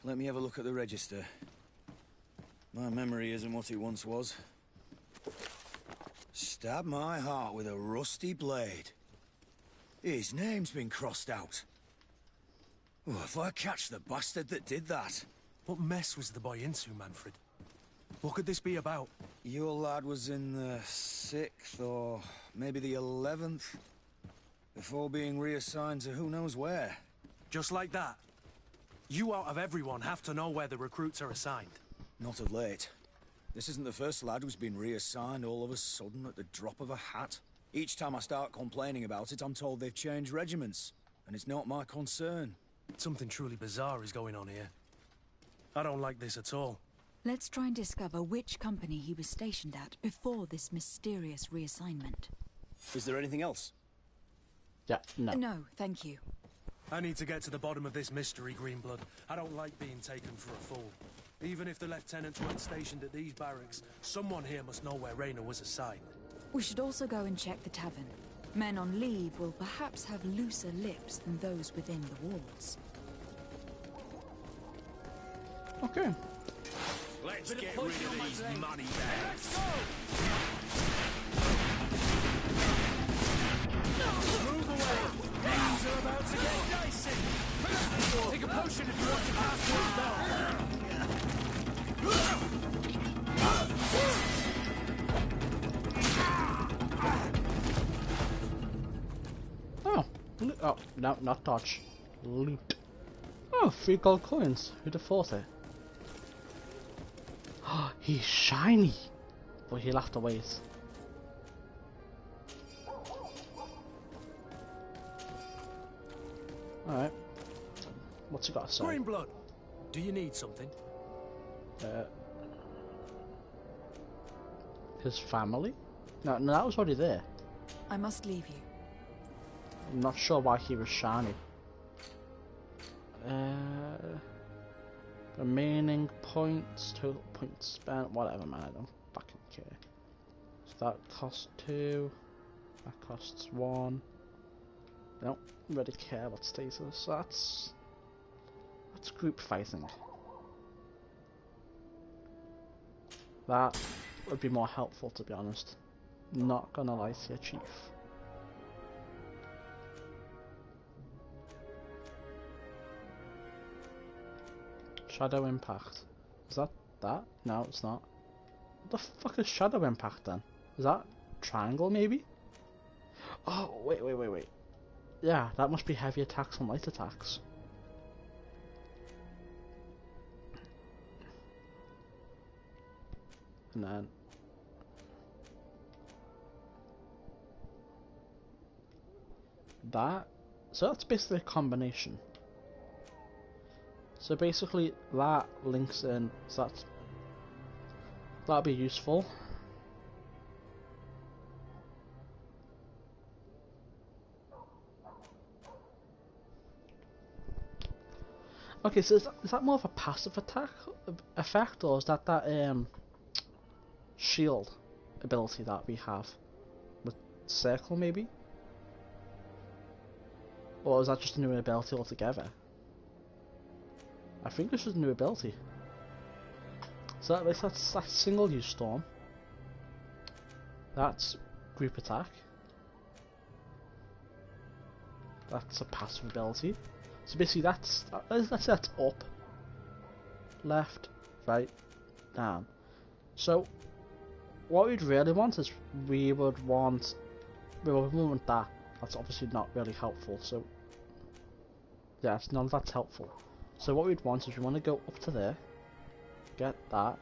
Let me have a look at the register. My memory isn't what it once was. Stab my heart with a rusty blade. His name's been crossed out. Oh, if I catch the bastard that did that. What mess was the boy into, Manfred? What could this be about? Your lad was in the 6th or maybe the 11th, before being reassigned to who knows where. Just like that? You out of everyone have to know where the recruits are assigned. Not of late. This isn't the first lad who's been reassigned all of a sudden at the drop of a hat. Each time I start complaining about it, I'm told they've changed regiments, and it's not my concern. Something truly bizarre is going on here. I don't like this at all. Let's try and discover which company he was stationed at before this mysterious reassignment. Is there anything else? Yeah, no. No, thank you. I need to get to the bottom of this mystery, Greenblood. I don't like being taken for a fool. Even if the lieutenants weren't stationed at these barracks, someone here must know where Rayner was assigned. We should also go and check the tavern. Men on leave will perhaps have looser lips than those within the walls. Okay. Let's get rid of these money bags. Move away! Things are about to get dicey! Take a potion if you want to pass those down! Oh, oh, no, not touch. Loot. Oh, 3 gold coins. Who'd have thought it? Oh, he's shiny. But he'll have to wait. Alright. What's he got to say? Greenblood, do you need something? His family? No, that was already there. I must leave you. I'm not sure why he was shiny. Remaining points, total points spent, whatever man, I don't fucking care. So that costs 2, that costs 1. Don't really care what status, so that's group fighting. That would be more helpful, to be honest. Not gonna lie to you, Chief. Shadow Impact. Is that that? No, it's not. What the fuck is Shadow Impact then? Is that triangle maybe? Oh, wait. Yeah, that must be heavy attacks and light attacks. And then that, so that's basically a combination. So basically that links in, so that'll be useful. Okay, so is that more of a passive attack effect, or is that shield ability that we have with circle maybe? Or is that just a new ability altogether? I think this is a new ability. So that's single use storm. That's group attack. That's a passive ability. So basically that's up, left, right, down. So what we'd really want is we would want that. That's obviously not really helpful. So yeah, none of that's helpful. So what we'd want is we want to go up to there, get that,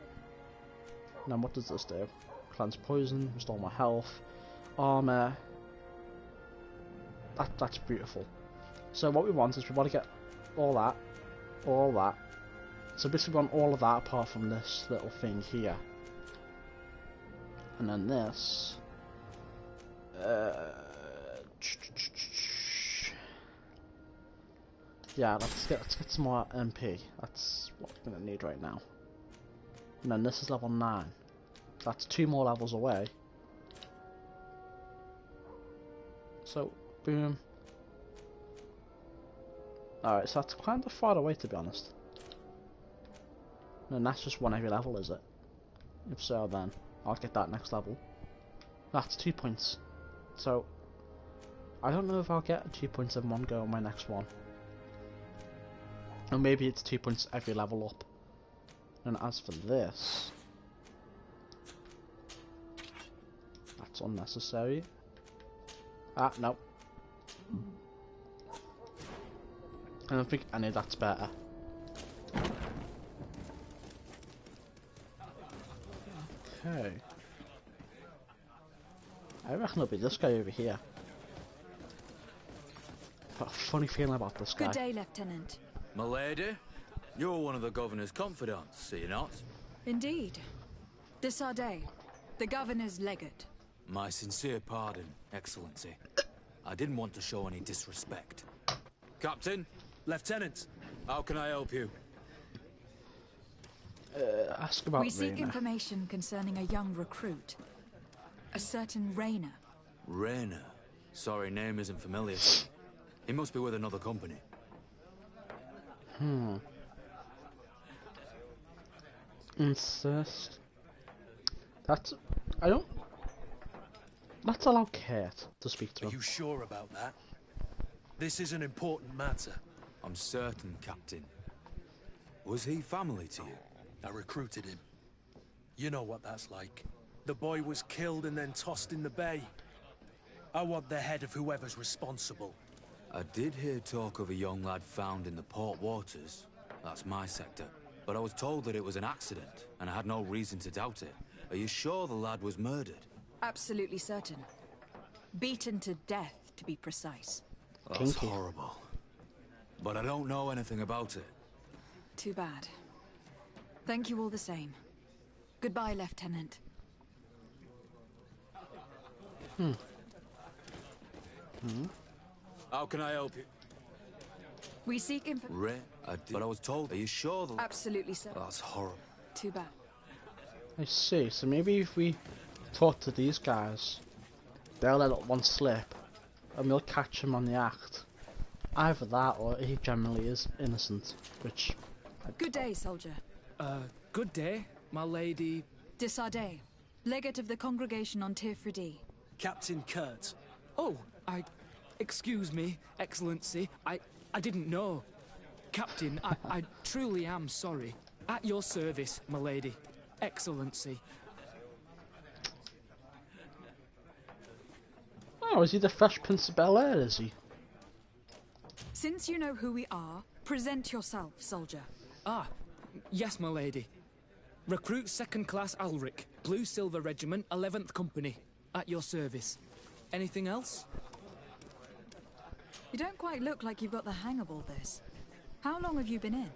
and then what does this do? Cleanse poison, restore my health, armor. That's beautiful. So what we want is we want to get all that. So basically we want all of that apart from this little thing here. And then this. Yeah, let's get some more MP. That's what we're gonna need right now. And then this is level 9. That's 2 more levels away. So, boom. Alright, so that's kind of far away to be honest. And that's just one every level, is it? If so, then I'll get that next level. That's 2 points. So, I don't know if I'll get 2 points in one go on my next one. Or maybe it's 2 points every level up. And as for this, that's unnecessary. Ah, no. I don't think any of that's better. Okay. I reckon it'll be this guy over here. Got a funny feeling about this guy. Good day, Lieutenant. Milady, you're one of the governor's confidants, are you not? Indeed. De Sardet, the governor's legate. My sincere pardon, Excellency. I didn't want to show any disrespect. Captain? Lieutenant. How can I help you? Ask about We seek Raina. information concerning a young recruit. A certain Raina. Rainer. Sorry, name isn't familiar. He must be with another company. Insist. That's... I don't... Let's allow Kate to speak to Are him. you sure about that? This is an important matter. I'm certain, Captain. Was he family to you? I recruited him. You know what that's like. The boy was killed and then tossed in the bay. I want the head of whoever's responsible. I did hear talk of a young lad found in the port waters. That's my sector. But I was told that it was an accident, and I had no reason to doubt it. Are you sure the lad was murdered? Absolutely certain. Beaten to death, to be precise. That's horrible. But I don't know anything about it. Too bad. Thank you all the same. Goodbye, Lieutenant. How can I help you? We seek info. But I was told. Are you sure the... Absolutely certain. That's horrible. Too bad. I see, so maybe if we talk to these guys, they'll let one slip, and we'll catch him on the act. Either that, or he generally is innocent, which... Good day, soldier. Good day, my lady. De Sardet, legate of the congregation on Tirfredi. Captain Kurt. Oh, excuse me, Excellency. I didn't know. Captain, I truly am sorry. At your service, my lady. Excellency. Oh, is he the Fresh Prince of Bel-Air, is he? Since you know who we are, present yourself, soldier. Ah, yes, my lady. Recruit 2nd Class Alric, Blue Silver Regiment, 11th Company. At your service. Anything else? You don't quite look like you've got the hang of all this. How long have you been in?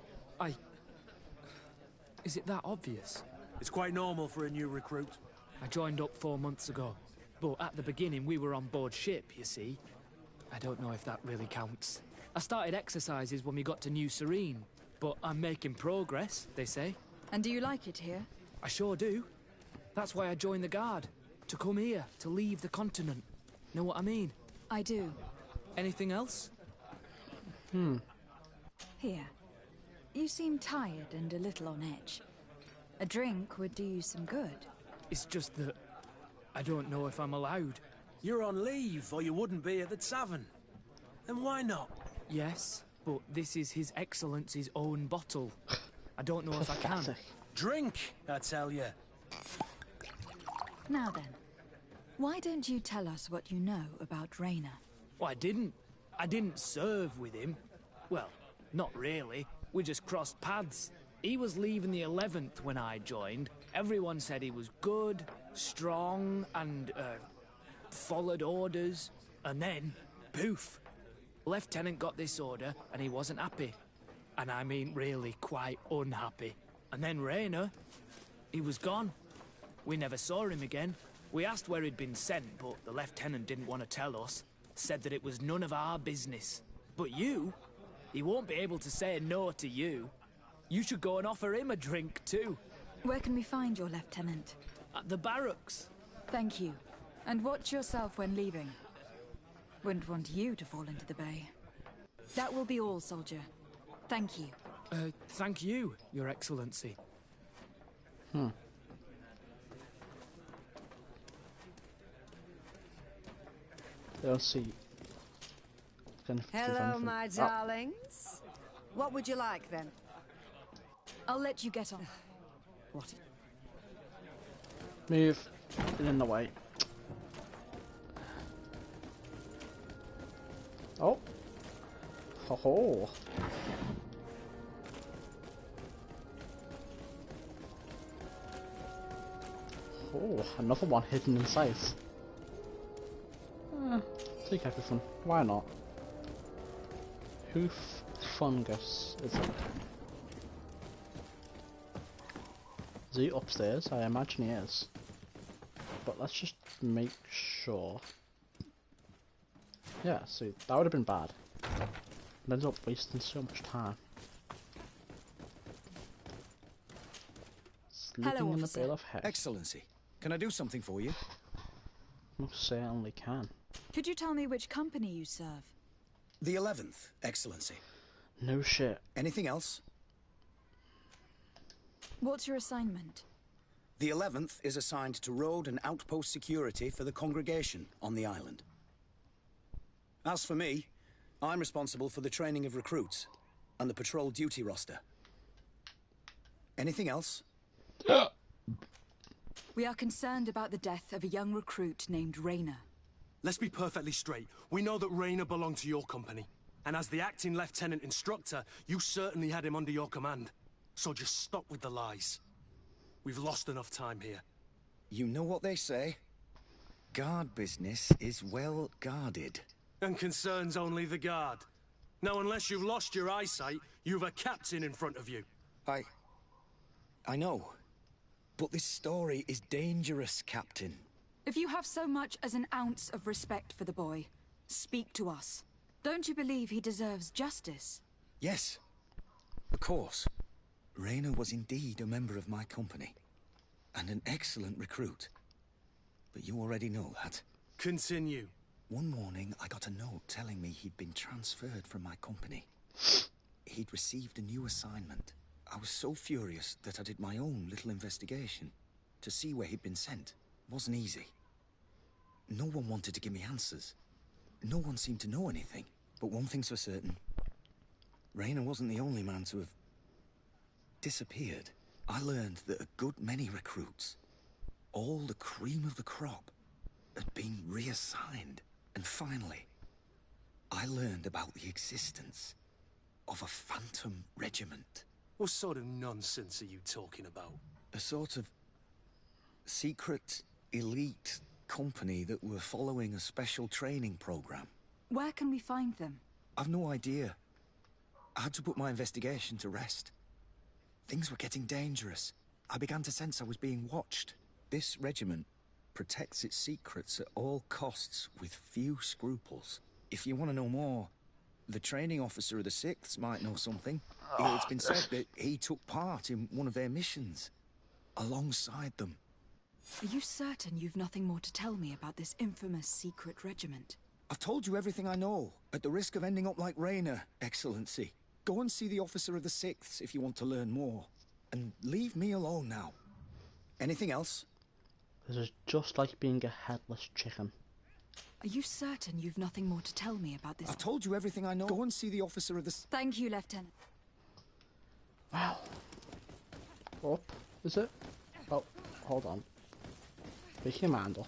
Is it that obvious? It's quite normal for a new recruit. I joined up 4 months ago. But at the beginning, we were on board ship, you see. I don't know if that really counts. I started exercises when we got to New Serene. But I'm making progress, they say. And do you like it here? I sure do. That's why I joined the Guard. To come here, to leave the continent. Know what I mean? I do. Anything else? Here. You seem tired and a little on edge. A drink would do you some good. It's just that I don't know if I'm allowed. You're on leave, or you wouldn't be at the tavern. And why not? Yes, but this is His Excellency's own bottle. I don't know if I can. Drink, I tell you. Now then, why don't you tell us what you know about Raina? Well, I didn't serve with him. Well, not really. We just crossed paths. He was leaving the 11th when I joined. Everyone said he was good, strong, and, followed orders. And then, poof. Lieutenant got this order, and he wasn't happy. And I mean really quite unhappy. And then Raina, he was gone. We never saw him again. We asked where he'd been sent, but the lieutenant didn't want to tell us. Said that it was none of our business. But you He won't be able to say no to you. You should go and offer him a drink too. Where can we find your lieutenant? At the barracks. Thank you. And watch yourself when leaving. Wouldn't want you to fall into the bay. That will be all, soldier. Thank you. Thank you, Your Excellency. Let's see. Hello, my darlings. What would you like, then? I'll let you get on. What? Move. Get in the way. Oh. Ho ho. Oh, another one hidden in sight. Take everything. Why not? Hoof fungus is it? Is he upstairs? I imagine he is. But let's just make sure. Yeah, see, that would have been bad. It ends up wasting so much time. Sleeping in a bale of hay. Excellency, can I do something for you? Most certainly can. Could you tell me which company you serve? The 11th, Excellency. No shit. Anything else? What's your assignment? The 11th is assigned to road and outpost security for the congregation on the island. As for me, I'm responsible for the training of recruits and the patrol duty roster. Anything else? We are concerned about the death of a young recruit named Raynor. Let's be perfectly straight. We know that Raynor belonged to your company. And as the acting lieutenant instructor, you certainly had him under your command. So just stop with the lies. We've lost enough time here. You know what they say? Guard business is well guarded. And concerns only the guard. Now, unless you've lost your eyesight, you've a captain in front of you. I know. But this story is dangerous, Captain. If you have so much as an ounce of respect for the boy, speak to us. Don't you believe he deserves justice? Yes, of course. Raynor was indeed a member of my company, and an excellent recruit. But you already know that. Continue. One morning, I got a note telling me he'd been transferred from my company. He'd received a new assignment. I was so furious that I did my own little investigation to see where he'd been sent. It wasn't easy. No one wanted to give me answers. No one seemed to know anything. But one thing's for certain. Raynor wasn't the only man to have disappeared. I learned that a good many recruits, all the cream of the crop, had been reassigned. And finally, I learned about the existence of a phantom regiment. What sort of nonsense are you talking about? A sort of secret, elite company that were following a special training program. Where can we find them? I've no idea. I had to put my investigation to rest. Things were getting dangerous. I began to sense I was being watched. This regiment protects its secrets at all costs with few scruples. If you want to know more, the training officer of the 6th might know something. It's been said that he took part in one of their missions, alongside them. Are you certain you've nothing more to tell me about this infamous secret regiment? I've told you everything I know, at the risk of ending up like Raynor, Excellency. Go and see the officer of the 6th if you want to learn more. And leave me alone now. Anything else? This is just like being a headless chicken. Are you certain you've nothing more to tell me about this? I've told you everything I know. Go and see the officer of the... Thank you, Lieutenant. Wow. Up, is it? Oh, hold on. Make him handle.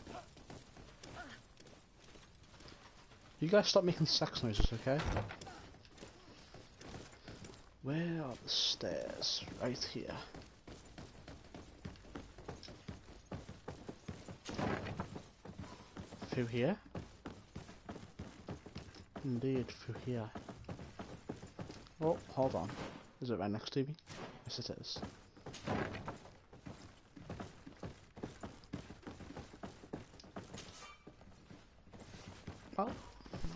You guys stop making sex noises, okay? Where are the stairs? Right here. Through here? Indeed, through here. Oh, hold on. Is it right next to me? Yes, it is. Well,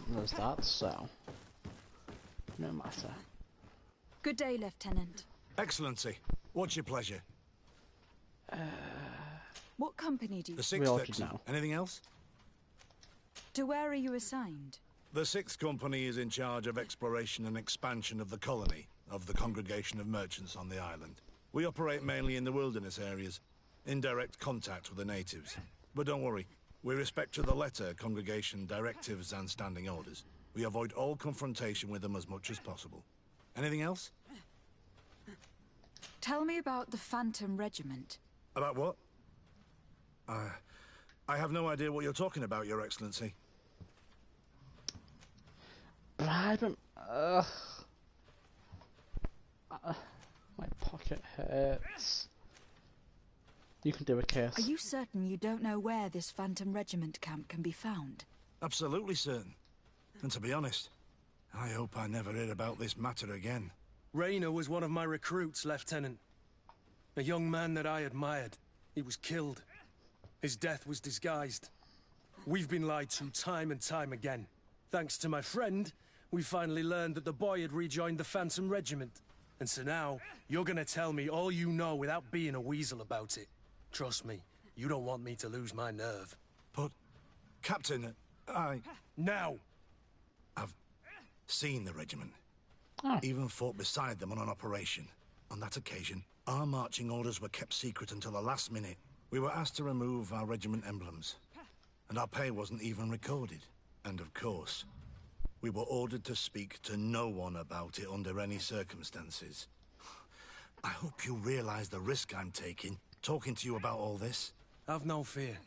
there's that, so. no matter. Good day, Lieutenant. Excellency, what's your pleasure? What company do you... The 6th Section. Anything else? To where are you assigned? The 6th Company is in charge of exploration and expansion of the colony of the Congregation of Merchants on the island. We operate mainly in the wilderness areas, in direct contact with the natives. But don't worry, we respect to the letter Congregation directives and standing orders. We avoid all confrontation with them as much as possible. Anything else? Tell me about the Phantom Regiment. About what? I have no idea what you're talking about, Your Excellency. Bribe him. My pocket hurts. You can do a kiss. Are you certain you don't know where this Phantom Regiment camp can be found? Absolutely certain. And to be honest, I hope I never hear about this matter again. Rainer was one of my recruits, Lieutenant. A young man that I admired. He was killed. His death was disguised. We've been lied to time and time again. Thanks to my friend, we finally learned that the boy had rejoined the Phantom Regiment. And so now, you're gonna tell me all you know without being a weasel about it. Trust me, you don't want me to lose my nerve. But, Captain, Now! I've seen the regiment. Oh. Even fought beside them on an operation. On that occasion, our marching orders were kept secret until the last minute. We were asked to remove our regiment emblems. And our pay wasn't even recorded. And of course, we were ordered to speak to no one about it under any circumstances. I hope you realize the risk I'm taking, talking to you about all this. Have no fear.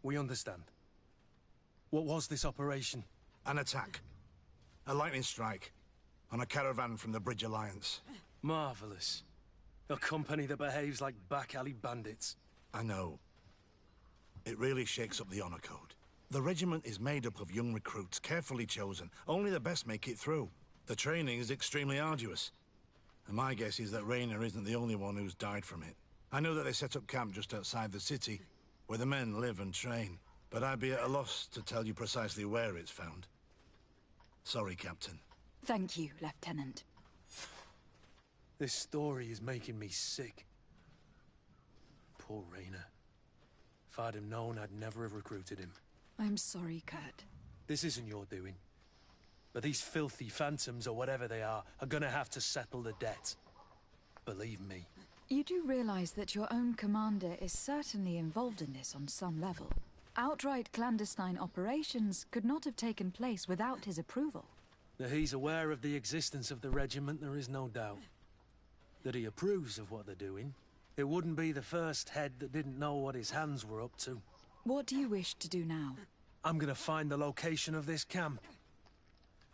We understand. What was this operation? An attack. A lightning strike. On a caravan from the Bridge Alliance. Marvelous. A company that behaves like back-alley bandits. I know. It really shakes up the honor code. The regiment is made up of young recruits, carefully chosen. Only the best make it through. The training is extremely arduous. And my guess is that Rainer isn't the only one who's died from it. I know that they set up camp just outside the city, where the men live and train. But I'd be at a loss to tell you precisely where it's found. Sorry, Captain. Thank you, Lieutenant. This story is making me sick. Poor Rainer. If I'd have known, I'd never have recruited him. I'm sorry, Kurt. This isn't your doing. But these filthy phantoms, or whatever they are gonna have to settle the debt. Believe me. You do realize that your own commander is certainly involved in this on some level. Outright clandestine operations could not have taken place without his approval. That he's aware of the existence of the regiment, there is no doubt. That he approves of what they're doing. It wouldn't be the first head that didn't know what his hands were up to. What do you wish to do now? I'm gonna find the location of this camp.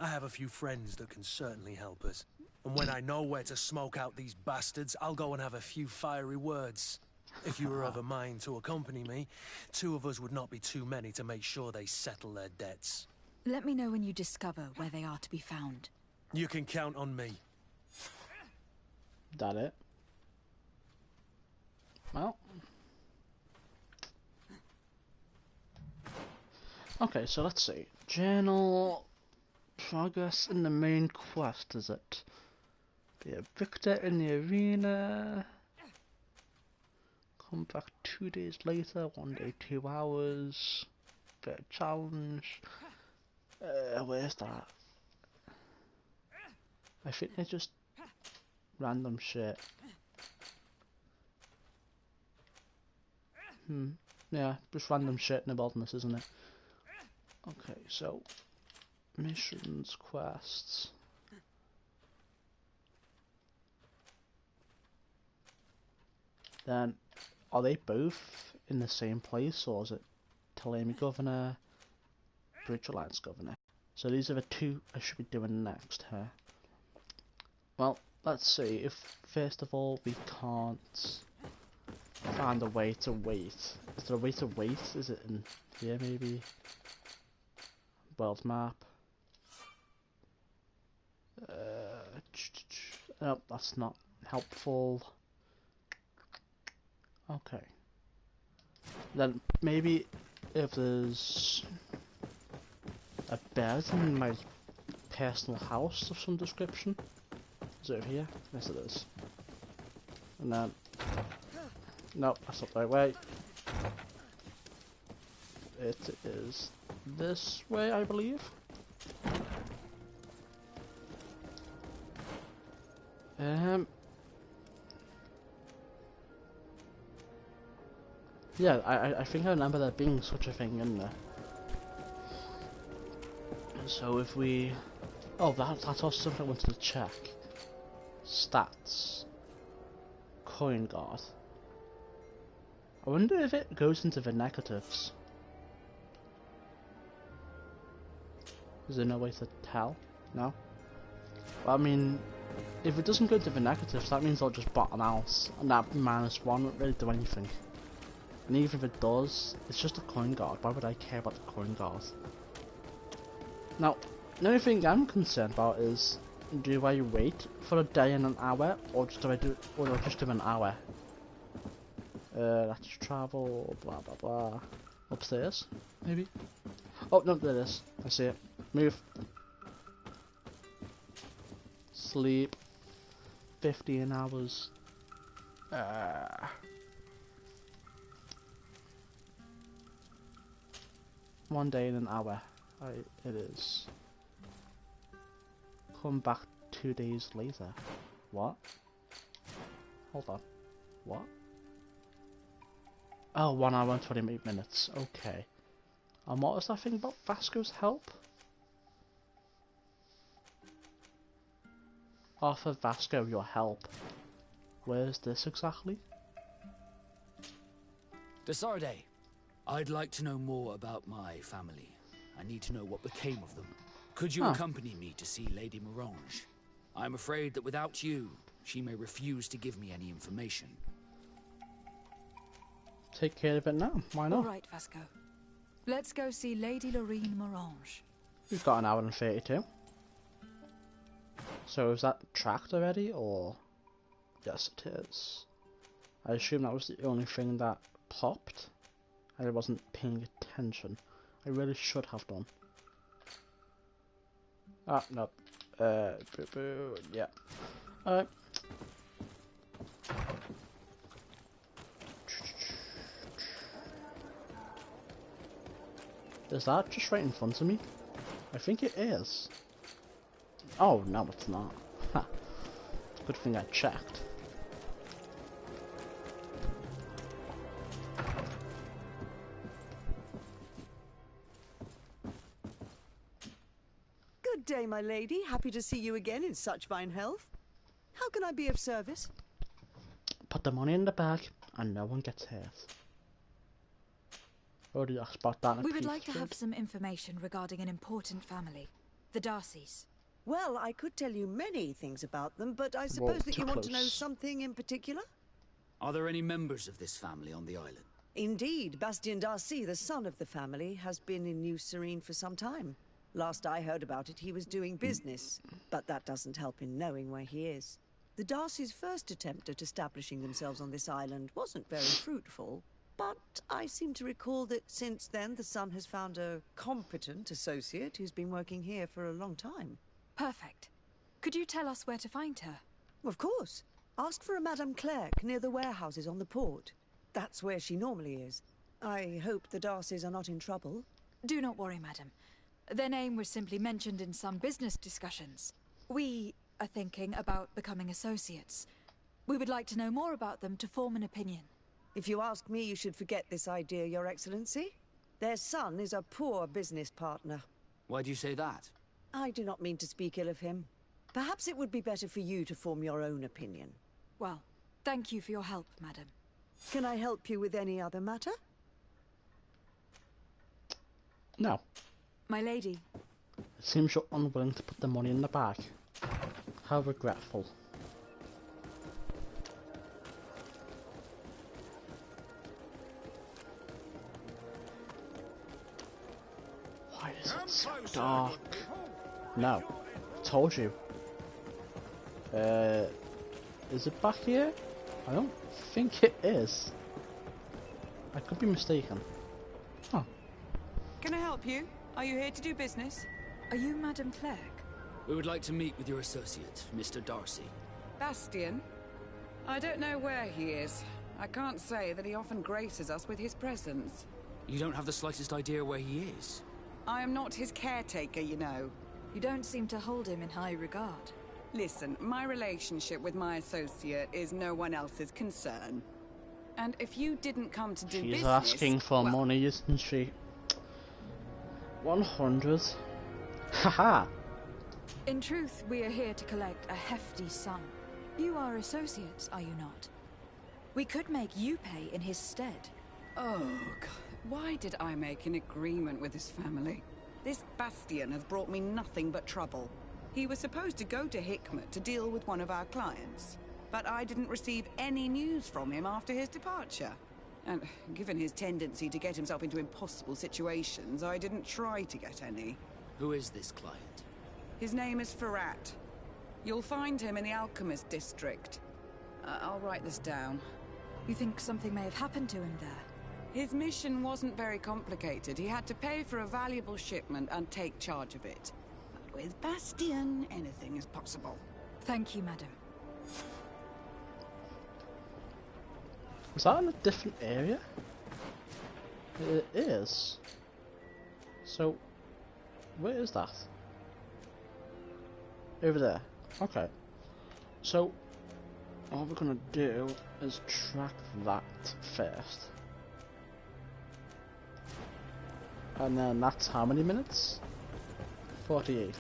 I have a few friends that can certainly help us. And when I know where to smoke out these bastards, I'll go and have a few fiery words. If you were of a mind to accompany me, 2 of us would not be too many to make sure they settle their debts. Let me know when you discover where they are to be found. You can count on me. That it? Well. Okay, so let's see. Journal. Progress in the main quest, is it? Be a victor in the arena. Come back 2 days later, 1 day, 2 hours. Fair challenge. Where's that? I think they're just random shit. Yeah, just random shit in the wilderness, isn't it? Okay, so missions, quests. Then, are they both in the same place, or is it Talemi Governor, Bridge Alliance Governor? So these are the 2 I should be doing next here. Well, let's see if first of all we can't find a way to wait. Is there a way to wait? Is it in here maybe? World map. Nope, that's not helpful. Okay. Then maybe if there's a bed in my personal house of some description. Is it over here? Yes, it is. And then... Nope, that's not the right way. It is this way, I believe. Yeah, I think I remember there being such a thing in there. So if we... Oh, that's also something I wanted to check. Stats. Coin guard. I wonder if it goes into the negatives. Is there no way to tell? No? Well, I mean, if it doesn't go into the negatives, that means I'll just bottom out. And that -1 won't really do anything. And even if it does, it's just a coin guard. Why would I care about the coin guard? Now, the only thing I'm concerned about is, do I wait for a day and an hour, or do I just do an hour? Let's travel, blah blah blah. Upstairs, maybe? Oh, no, there it is. I see it. Move. Sleep. 15 hours. 1 day and an hour. It is. Come back 2 days later. What? Hold on. What? Oh, 1 hour and 28 minutes. Okay. And what was that thing about Vasco's help? Offer Vasco your help. Where's this exactly? Desarde, I'd like to know more about my family. I need to know what became of them. Could you accompany me to see Lady Morange? I'm afraid that without you, she may refuse to give me any information. Take care of it now. Why not? All right, Vasco. Let's go see Lady Lorraine Morange. We've got 1 hour and 32. So is that tracked already, or... Yes, it is. I assume that was the only thing that popped. I wasn't paying attention. I really should have done. Ah, no. Boo boo, yeah. Alright. Is that just right in front of me? I think it is. Oh, no, it's not. Ha. Good thing I checked. Good day, my lady. Happy to see you again in such fine health. How can I be of service? Put the money in the bag and no one gets hurt. Already asked about that in a We would like previous to have vid. some information regarding an important family, the Darcys. Well, I could tell you many things about them, but I suppose that you want to know something in particular? Are there any members of this family on the island? Indeed, Bastien Darcy, the son of the family, has been in New Serene for some time. Last I heard about it, he was doing business, but that doesn't help in knowing where he is. The Darcys' first attempt at establishing themselves on this island wasn't very fruitful, but I seem to recall that since then the son has found a competent associate who's been working here for a long time. Perfect. Could you tell us where to find her? Of course. Ask for a Madame Clerc near the warehouses on the port. That's where she normally is. I hope the Darcys are not in trouble. Do not worry, madam. Their name was simply mentioned in some business discussions. We are thinking about becoming associates. We would like to know more about them to form an opinion. If you ask me, you should forget this idea, Your Excellency. Their son is a poor business partner. Why do you say that? I do not mean to speak ill of him. Perhaps it would be better for you to form your own opinion. Well, thank you for your help, madam. Can I help you with any other matter? No. My lady. It seems you're unwilling to put the money in the bag. How regretful. Why is it so dark? No. Told you. Is it back here? I don't think it is. I could be mistaken. Oh. Can I help you? Are you here to do business? Are you Madame Clerc? We would like to meet with your associate, Mr. Darcy. Bastian? I don't know where he is. I can't say that he often graces us with his presence. You don't have the slightest idea where he is? I am not his caretaker, you know. You don't seem to hold him in high regard. Listen, my relationship with my associate is no one else's concern. And if you didn't come to do business... She's asking for money, isn't she? 100. Haha! In truth, we are here to collect a hefty sum. You are associates, are you not? We could make you pay in his stead. Oh, God. Why did I make an agreement with his family? This Bastian has brought me nothing but trouble. He was supposed to go to Hikmet to deal with one of our clients, but I didn't receive any news from him after his departure. And given his tendency to get himself into impossible situations, I didn't try to get any. Who is this client? His name is Ferrat. You'll find him in the Alchemist District. I'll write this down. You think something may have happened to him there? His mission wasn't very complicated. He had to pay for a valuable shipment and take charge of it. But with Bastian, anything is possible. Thank you, madam. Is that in a different area? It is. So, where is that? Over there. Okay. So, all we're gonna do is track that first. And then that's how many minutes? 48.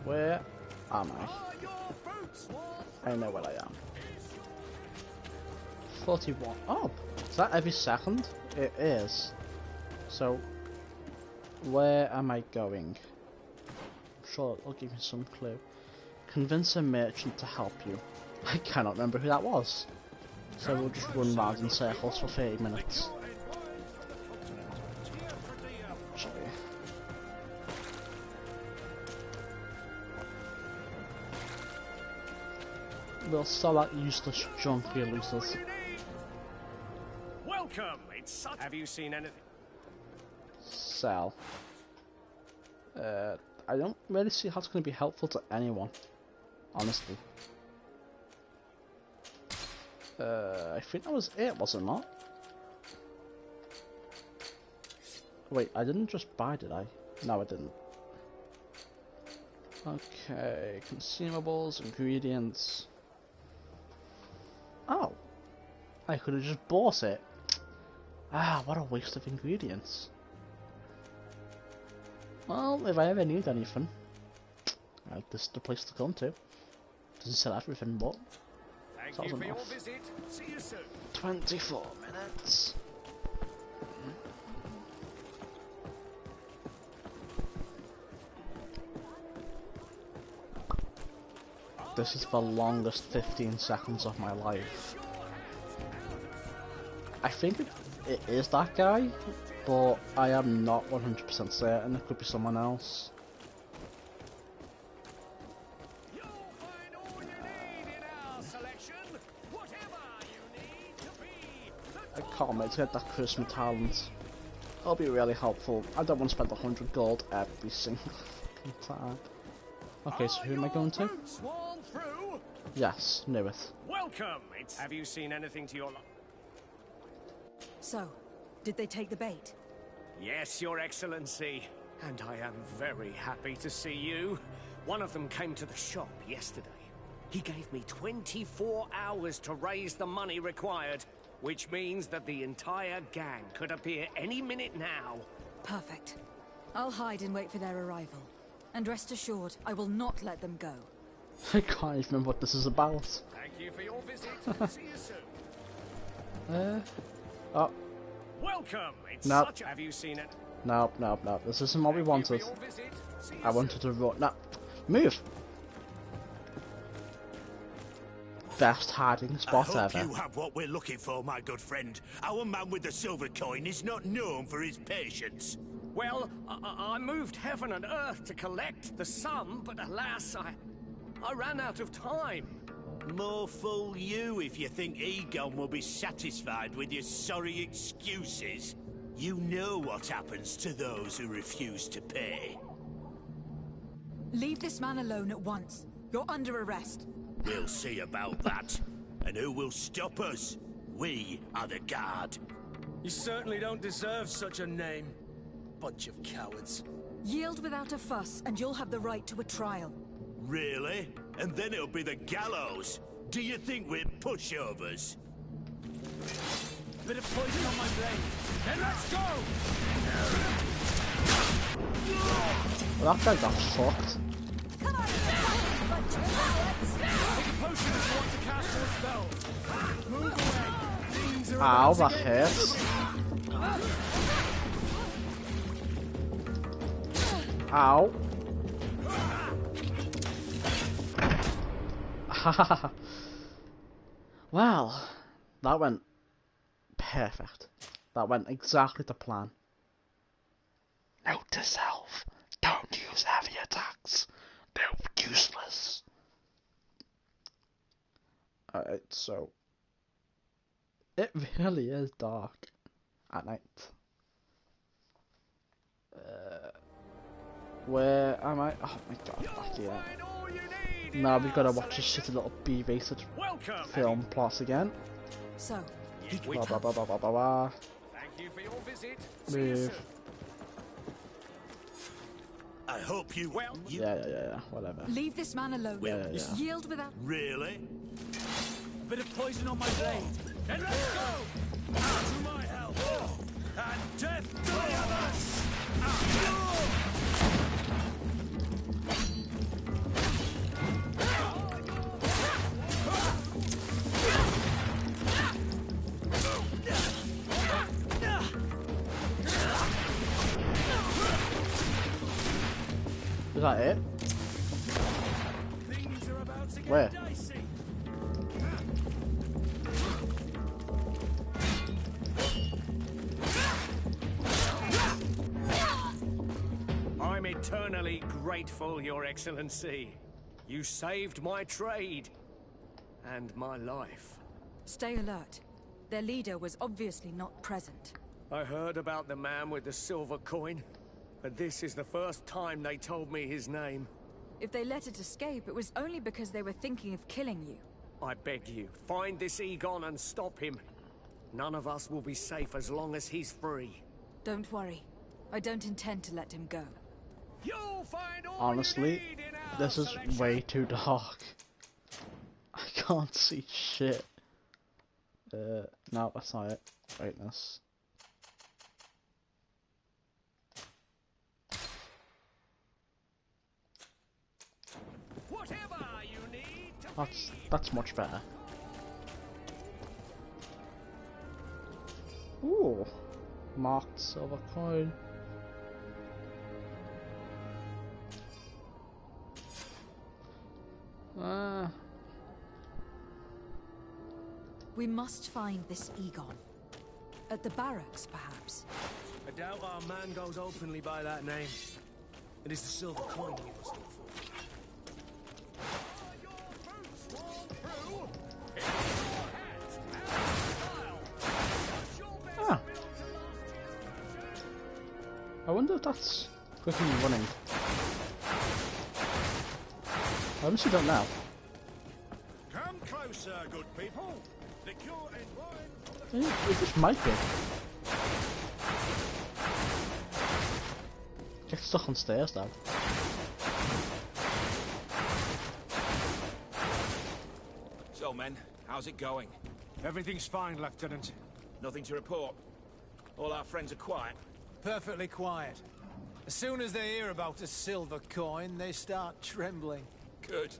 Where am I? I know where I am. 41. Oh, is that every second? It is. So, where am I going? I'm sure it'll give me some clue. Convince a merchant to help you. I cannot remember who that was. So we'll just run round in circles for 30 minutes. Sorry. We'll sell that useless junk we losers. Welcome. It's such. Have you seen anything? Sell. I don't really see how it's going to be helpful to anyone, honestly. I think that was it, was it not? Wait, I didn't just buy, did I? No, I didn't. Okay, consumables, ingredients. Oh, I could have just bought it. Ah, what a waste of ingredients. Well, if I ever need anything, this is the place to come to. Doesn't sell everything, but thank you for your visit. See you soon. 24 minutes. This is the longest 15 seconds of my life. I think it is that guy, but I am not 100% certain. It could be someone else. I can't wait to get that charisma talent. It'll be really helpful. I don't want to spend 100 gold every single time. Okay, so who am I going to? Yes, knew it. Welcome. Have you seen anything to your life? So, did they take the bait? Yes, Your Excellency. And I am very happy to see you. One of them came to the shop yesterday. He gave me 24 hours to raise the money required, which means that the entire gang could appear any minute now. Perfect. I'll hide and wait for their arrival. And rest assured, I will not let them go. I can't even remember what this is about. Thank you for your visit. See you soon. Oh. Welcome. Nope. Have you seen it? Nope. This isn't what we wanted. I wanted to run. No. Move! Best hiding spot I hope ever. you have what we're looking for, my good friend. Our man with the silver coin is not known for his patience. Well, I moved heaven and earth to collect the sum, but alas, I ran out of time. More fool you if you think Egon will be satisfied with your sorry excuses. You know what happens to those who refuse to pay. Leave this man alone at once. You're under arrest. We'll see about that. And who will stop us? We are the guard. You certainly don't deserve such a name. Bunch of cowards. Yield without a fuss, and you'll have the right to a trial. Really? And then it'll be the gallows? Do you think we're pushovers? Bit of poison on my blade. Then let's go! Well, that guy got fucked. Come on, bunch of cowards! Take a potion if you want to cast more spells. Move away. Things are Ow, about that to get hurts. Ow. Well, that went perfect. That went exactly to plan. Note to self, don't use heavy attacks. They're useless. Alright, so it really is dark at night. Where am I? Oh my god, back here. Now we've got to watch this shitty little B-rated film plot again. So, Blah, blah, blah, blah, blah, blah, blah. Thank you for your visit. Move. I hope you... Well, Yeah, whatever. leave this man alone. Yeah. Yield without... Really? A bit of poison on my blade. Then let's go! To my help! And death to the others! Is that it? Where? I'm eternally grateful, Your Excellency. You saved my trade and my life. Stay alert. Their leader was obviously not present. I heard about the man with the silver coin, but this is the first time they told me his name. If they let it escape, it was only because they were thinking of killing you. I beg you, find this Egon and stop him. None of us will be safe as long as he's free. Don't worry. I don't intend to let him go. You'll find all Honestly, you need in our this is selection. way too dark. I can't see shit. No, that's not it. Brightness. Whatever you need to That's much better. Ooh, marked silver coin. We must find this Egon. At the barracks, perhaps. I doubt our man goes openly by that name. It is the silver coin we must look for. Ah. I wonder if that's quickly running. I honestly don't know. Come closer, good people. The cure in wine. It just might be. Get stuck on stairs though. So, men, how's it going? Everything's fine, Lieutenant. Nothing to report. All our friends are quiet. Perfectly quiet. As soon as they hear about a silver coin, they start trembling. Good.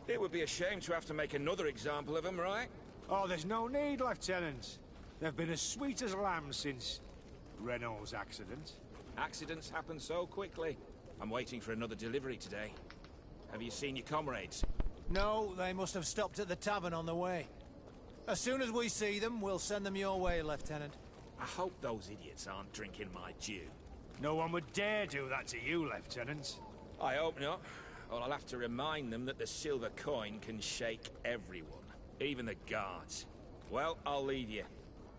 It would be a shame to have to make another example of them, right? Oh, there's no need, Lieutenant. They've been as sweet as lambs since Renault's accident. Accidents happen so quickly. I'm waiting for another delivery today. Have you seen your comrades? No, they must have stopped at the tavern on the way. As soon as we see them, we'll send them your way, Lieutenant. I hope those idiots aren't drinking my dew. No one would dare do that to you, Lieutenant. I hope not. Or I'll have to remind them that the silver coin can shake everyone, even the guards. Well, I'll leave you.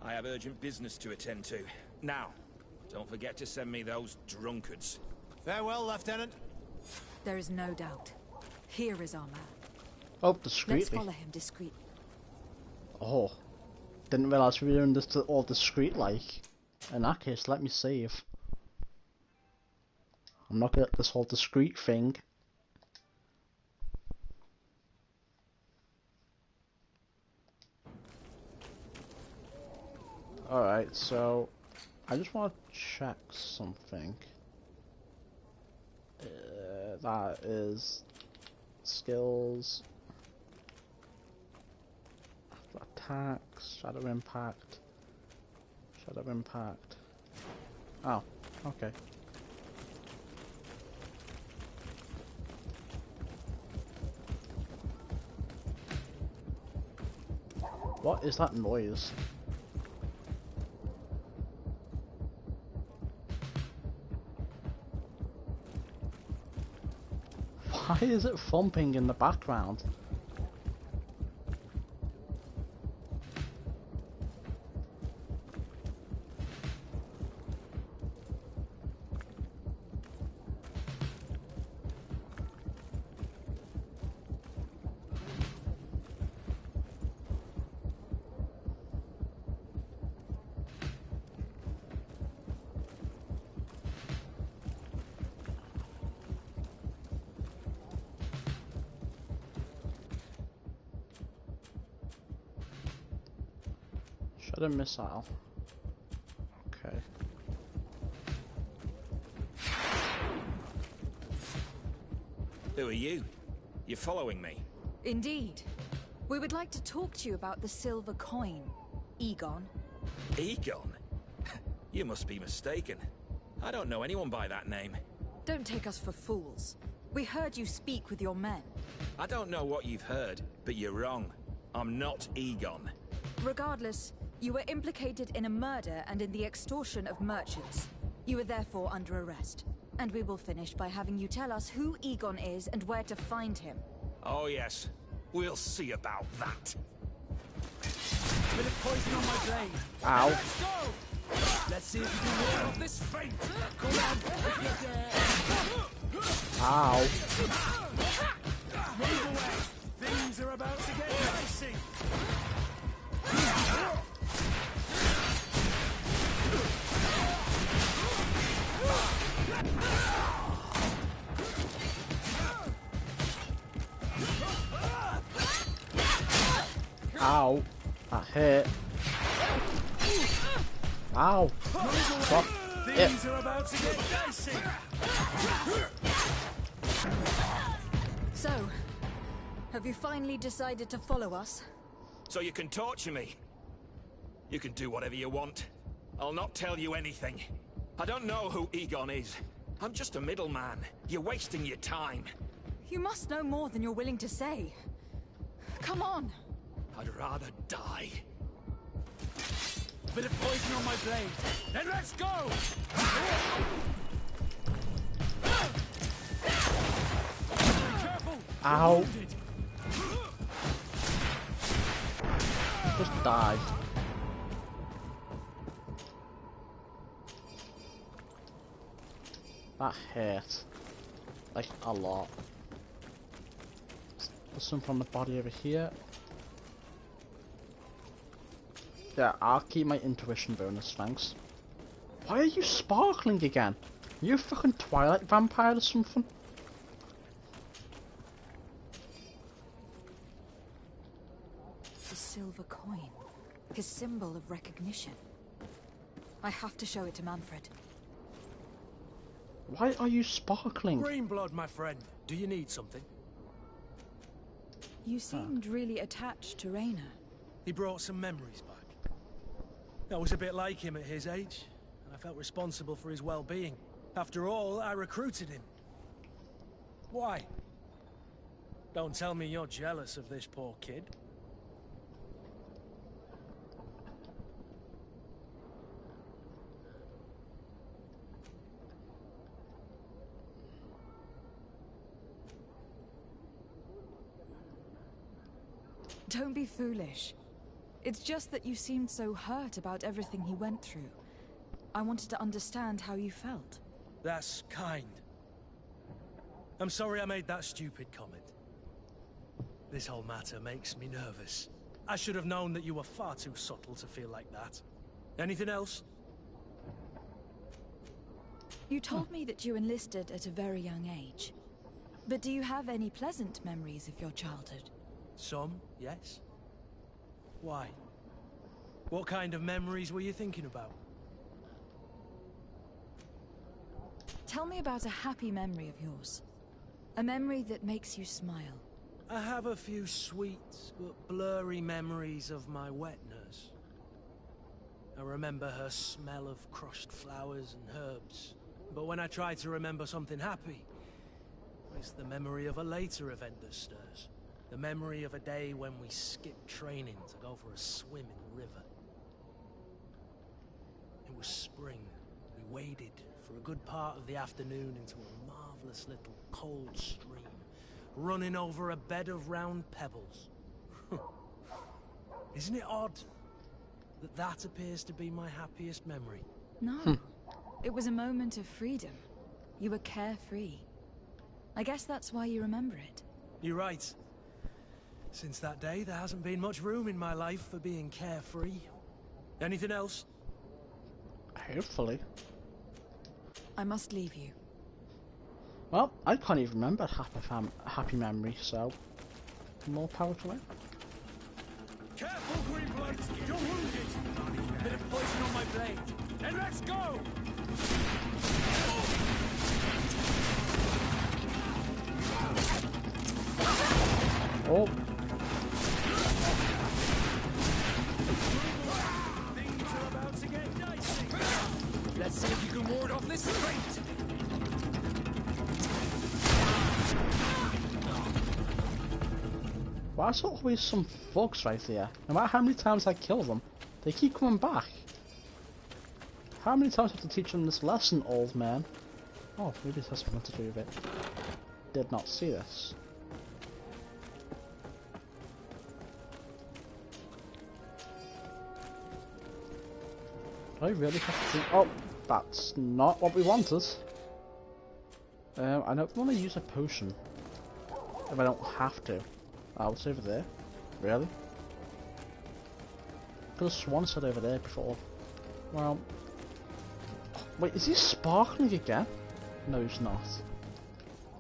I have urgent business to attend to. Now, don't forget to send me those drunkards. Farewell, Lieutenant. There is no doubt. Here is our man. Oh, Let's discreetly. follow him discreetly. Oh, didn't realise we were doing this all discreet like. In that case, let me save. I'm not good at this whole discreet thing. Alright, so I just want to check something. That is skills, attacks, shadow impact. Oh, okay. What is that noise? Why is it thumping in the background? Shadow missile. Okay. Who are you? You're following me? Indeed. We would like to talk to you about the silver coin, Egon. Egon? You must be mistaken. I don't know anyone by that name. Don't take us for fools. We heard you speak with your men. I don't know what you've heard, but you're wrong. I'm not Egon. Regardless, you were implicated in a murder and in the extortion of merchants. You are therefore under arrest. And we will finish by having you tell us who Egon is and where to find him. Oh yes, we'll see about that. Bit of poison on my blade. Ow. Let's go! Let's see if you can ward off this fate. Come on, if you dare. Ow. Move away. Things are about to get dicey. Ow. That hit. Ow. Stop it. Things are about to get dicey. So, have you finally decided to follow us? So you can torture me. You can do whatever you want. I'll not tell you anything. I don't know who Egon is. I'm just a middleman. You're wasting your time. You must know more than you're willing to say. Come on. I'd rather die. Bit of poison on my blade. Then let's go! Be careful! Ow. Just die. That hurt. Like, a lot. There's something on the body over here. Yeah, I'll keep my intuition bonus, thanks. Why are you sparkling again? Are you a fucking Twilight vampire or something? The silver coin. His symbol of recognition. I have to show it to Manfred. Why are you sparkling? Green blood, my friend. Do you need something? You seemed really attached to Raynor. He brought some memories back. I was a bit like him at his age, and I felt responsible for his well-being. After all, I recruited him. Why? Don't tell me you're jealous of this poor kid. Don't be foolish. It's just that you seemed so hurt about everything he went through. I wanted to understand how you felt. That's kind. I'm sorry I made that stupid comment. This whole matter makes me nervous. I should have known that you were far too subtle to feel like that. Anything else? You told me that you enlisted at a very young age. But do you have any pleasant memories of your childhood? Some, yes. Why? What kind of memories were you thinking about? Tell me about a happy memory of yours. A memory that makes you smile. I have a few sweet but blurry memories of my wet nurse. I remember her smell of crushed flowers and herbs. But when I try to remember something happy, it's the memory of a later event that stirs. The memory of a day when we skipped training to go for a swim in the river. It was spring. We waded for a good part of the afternoon into a marvelous little cold stream, running over a bed of round pebbles. Isn't it odd that that appears to be my happiest memory? No. It was a moment of freedom. You were carefree. I guess that's why you remember it. You're right. Since that day, there hasn't been much room in my life for being carefree. Anything else? Hopefully. I must leave you. Well, I can't even remember a happy memory, so more power to it. Careful, Greenblood! You're wounded! Bit of poison on my blade. And let's go! Oh. Things are about to get dicey. Let's see if you can ward off this fate. Why is there always some thugs right there? No matter how many times I kill them, they keep coming back. How many times do I have to teach them this lesson, old man? Oh, maybe this has something to do with it. Did not see this. Do I really have to do— oh, that's not what we wanted. I don't want to use a potion if I don't have to. Oh, it's over there. Really? Could have sworn said over there before. Well, wait, is he sparkling again? No, he's not.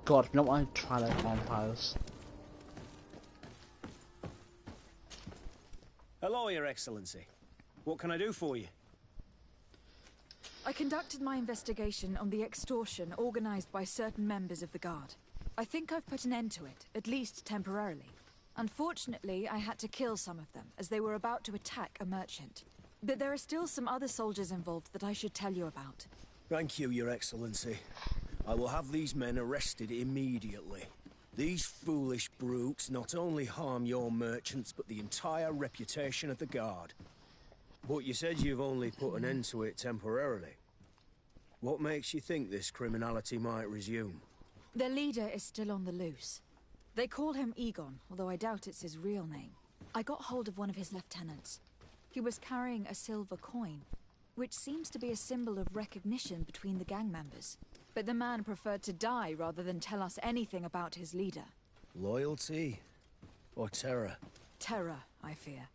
God, you don't want to try that vampires. Hello, Your Excellency. What can I do for you? I conducted my investigation on the extortion organized by certain members of the Guard. I think I've put an end to it, at least temporarily. Unfortunately, I had to kill some of them, as they were about to attack a merchant. But there are still some other soldiers involved that I should tell you about. Thank you, Your Excellency. I will have these men arrested immediately. These foolish brutes not only harm your merchants, but the entire reputation of the Guard. But you said you've only put an end to it temporarily. What makes you think this criminality might resume? Their leader is still on the loose. They call him Egon, although I doubt it's his real name. I got hold of one of his lieutenants. He was carrying a silver coin, which seems to be a symbol of recognition between the gang members. But the man preferred to die rather than tell us anything about his leader. Loyalty? Or terror? Terror, I fear.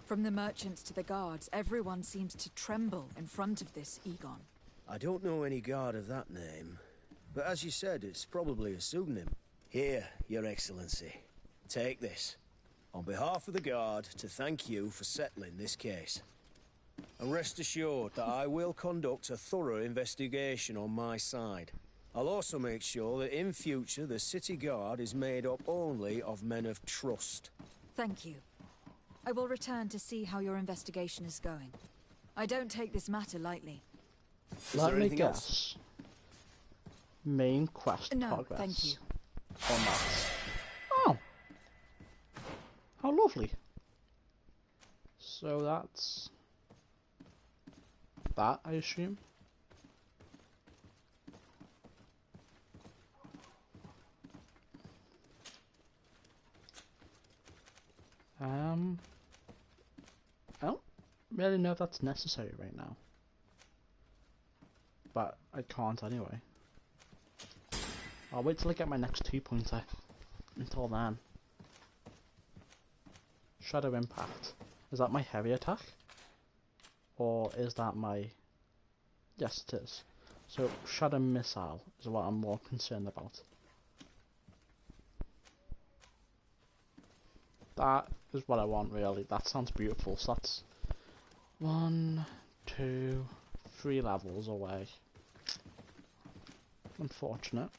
From the merchants to the guards, everyone seems to tremble in front of this Egon. I don't know any guard of that name, but as you said, it's probably a pseudonym. Here, Your Excellency. Take this. On behalf of the Guard, to thank you for settling this case. And rest assured that I will conduct a thorough investigation on my side. I'll also make sure that in future the City Guard is made up only of men of trust. Thank you. I will return to see how your investigation is going. I don't take this matter lightly. Let me guess. Main quest No, progress. thank you. Or not. Oh! How lovely. So that's that, I assume. I don't really know if that's necessary right now. but I can't anyway. I'll wait till I get my next 2-pointer. Until then. Shadow Impact. Is that my heavy attack? Or is that my... Yes, it is. So, Shadow Missile is what I'm more concerned about. That is what I want, really. That sounds beautiful. So that's 1, 2, 3 levels away. Unfortunate.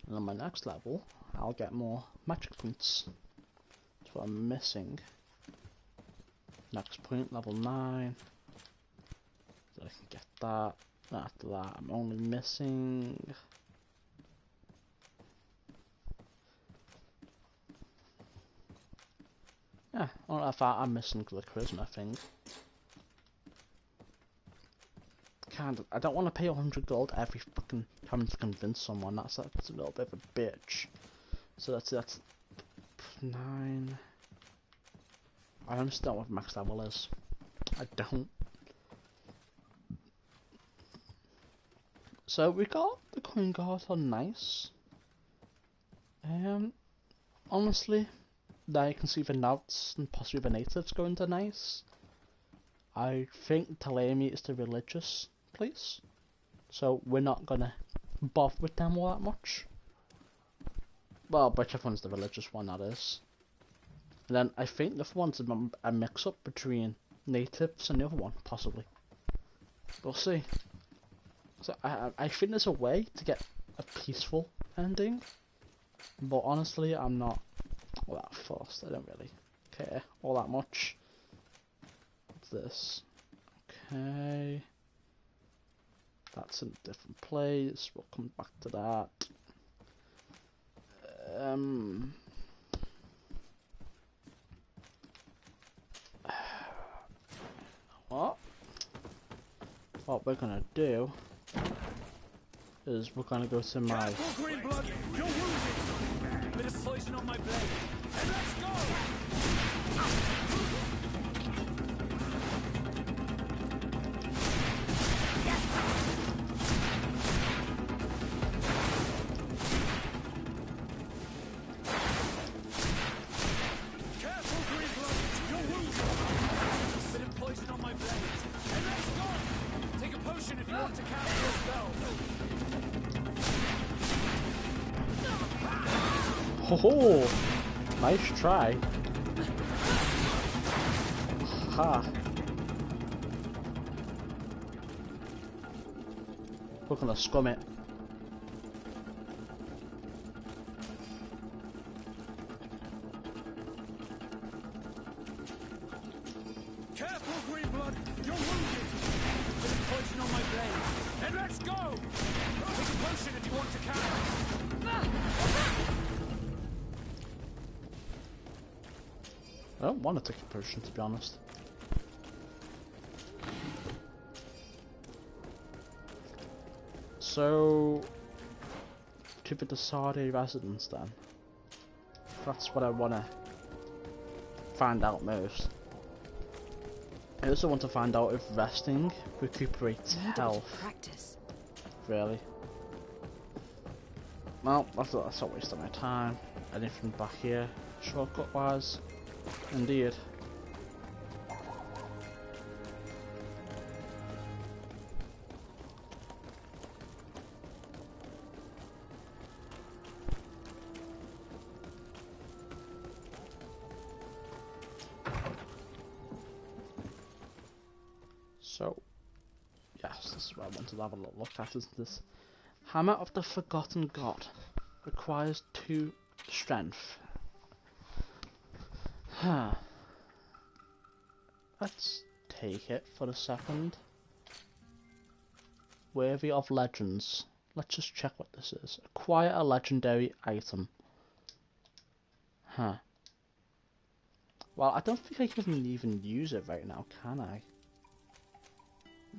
And on my next level, I'll get more magic points. That's what I'm missing. Next point, level 9. So I can get that. After that, I'm only missing... Yeah, well, I thought I'm missing the charisma thing. I don't want to pay 100 gold every fucking time to convince someone. That's a little bit of a bitch. So that's 9. I understand what max level is. I don't. So we got the coin guard on nice. Honestly, now you can see the notes and possibly the natives going to nice. I think Talemi is the religious place, so we're not gonna bother with them all that much. Well, whichever one's the religious one, that is. And then I think the other one's a mix-up between natives and the other one, possibly. We'll see. So I think there's a way to get a peaceful ending, but honestly, I'm not all that fussed. I don't really care all that much. What's this? Okay. That's in a different place. We'll come back to that. What we're gonna do is we're gonna go to my... Green blood, you're wounded! Bit of poison on my blade. And let's go! Oh, nice try. Ha. We're gonna scum it. Careful, green blood! You're wounded! Bit of poison on my blade. And let's go! Take a potion if you want to carry. I don't want to take a potion, to be honest. So, to the Desade residence then. That's what I want to find out most. I also want to find out if resting recuperates health. Practice. Really? Well, that's a waste of my time. Anything back here, shortcut wise? Indeed. So, yes, this is what I want to have a look at, is this Hammer of the Forgotten God. Requires 2 strength. Huh. Let's take it for a second. Worthy of Legends. Let's just check what this is. Acquire a legendary item. Huh. Well, I don't think I can even use it right now, can I?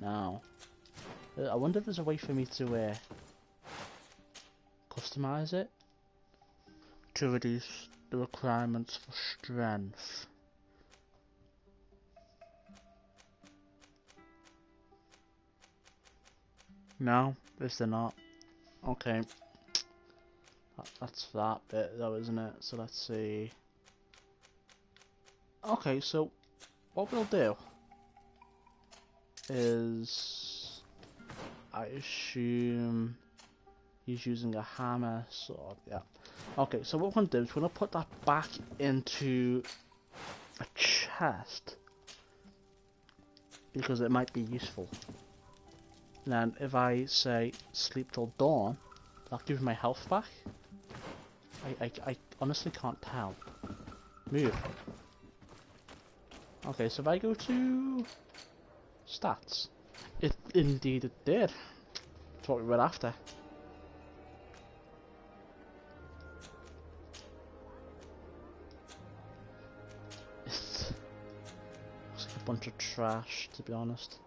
No. I wonder if there's a way for me to customize it to reduce the requirements for strength. No, is there not? Okay. That's that bit though, isn't it? So let's see. Okay, so what we'll do is, I assume he's using a hammer sword, yeah. Okay, so what we're going to do is we're going to put that back into a chest, because it might be useful. And then if I say sleep till dawn, that gives my health back. I honestly can't tell. Move. Okay, so if I go to stats, indeed it did. That's what we were after. It looks like a bunch of trash, to be honest.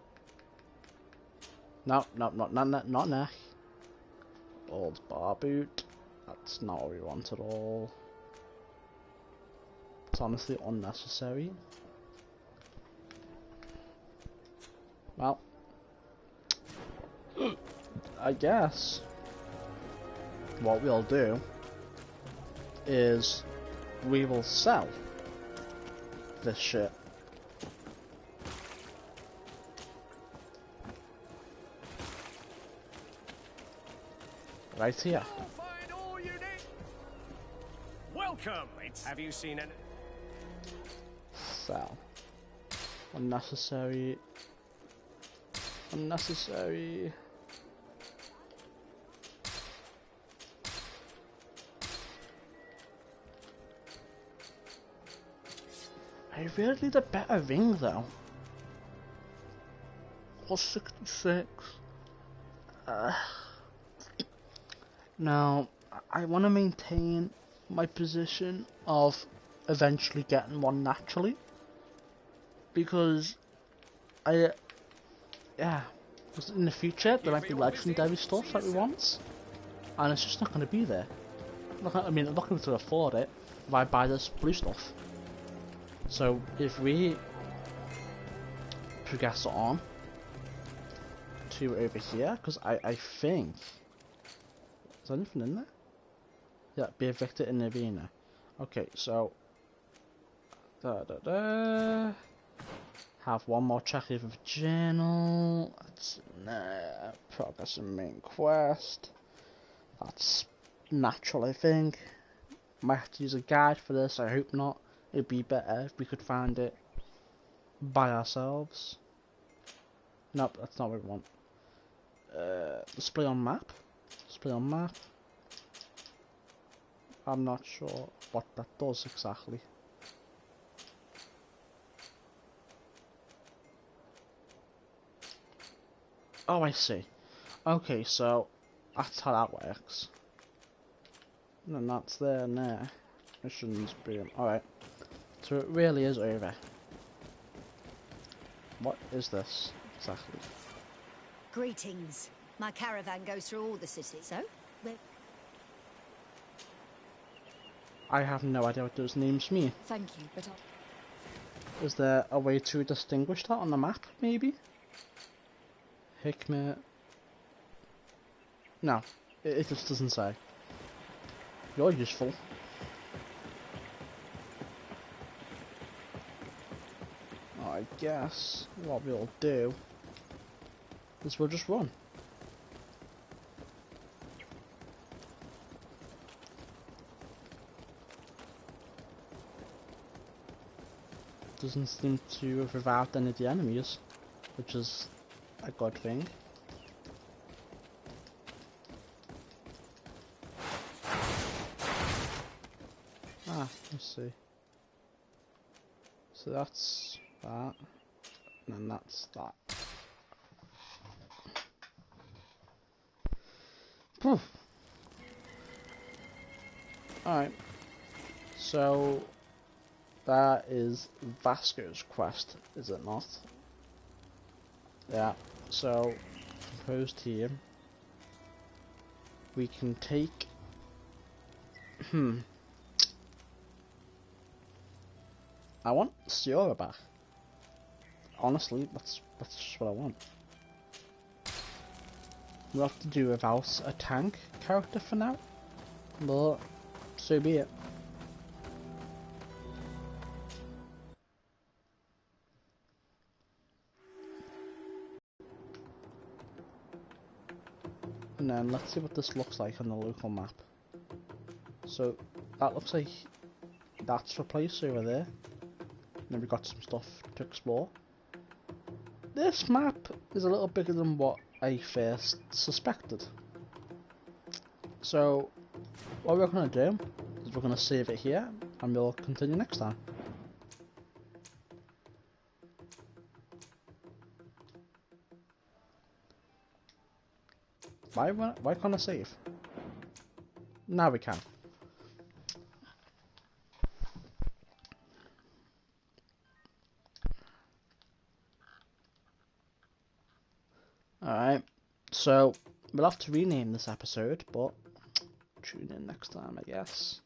No, not neck. Old bar boot. That's not what we want at all. It's honestly unnecessary. Well, I guess what we'll do is we will sell this shit. Right here. Welcome. Have you seen it? Sell. Unnecessary. Unnecessary. I really need a better ring though. Or 66. Now, I want to maintain my position of eventually getting one naturally. Because yeah, because in the future there might be legendary stuff that we want, and it's just not going to be there. I mean, I'm not going to afford it if I buy this blue stuff. So if we progress on to over here, because I think, is there anything in there? Yeah, be a victor in the arena. Okay, so have one more check of the journal. That's progress in main quest. That's natural, I think. Might have to use a guide for this. I hope not. It'd be better if we could find it by ourselves. Nope, that's not what we want. Display on map. Display on map. I'm not sure what that does exactly. Oh, I see. Okay, so that's how that works. And then that's there and there. Missions, boom. Alright. So it really is over. What is this exactly? Greetings. My caravan goes through all the cities, so... I have no idea what those names mean. Thank you, but Is there a way to distinguish that on the map, maybe? Hikmet. No, it just doesn't say. You're useful. I guess what we'll do is we'll just run. Doesn't seem to have revived any of the enemies, which is a good thing. Ah, let's see. So that's that, and then that's that. Alright, so that is Vasco's quest, is it not? Yeah, so proposed here, we can take, I want Siora back. Honestly, that's just what I want. we'll have to do without a tank character for now, but so be it. And then let's see what this looks like on the local map. So that looks like that's the place over there. And then we've got some stuff to explore. This map is a little bigger than what I first suspected. So what we're going to do is we're going to save it here and we'll continue next time. Why can't I save? Now we can. Alright, so we'll have to rename this episode, but tune in next time, I guess.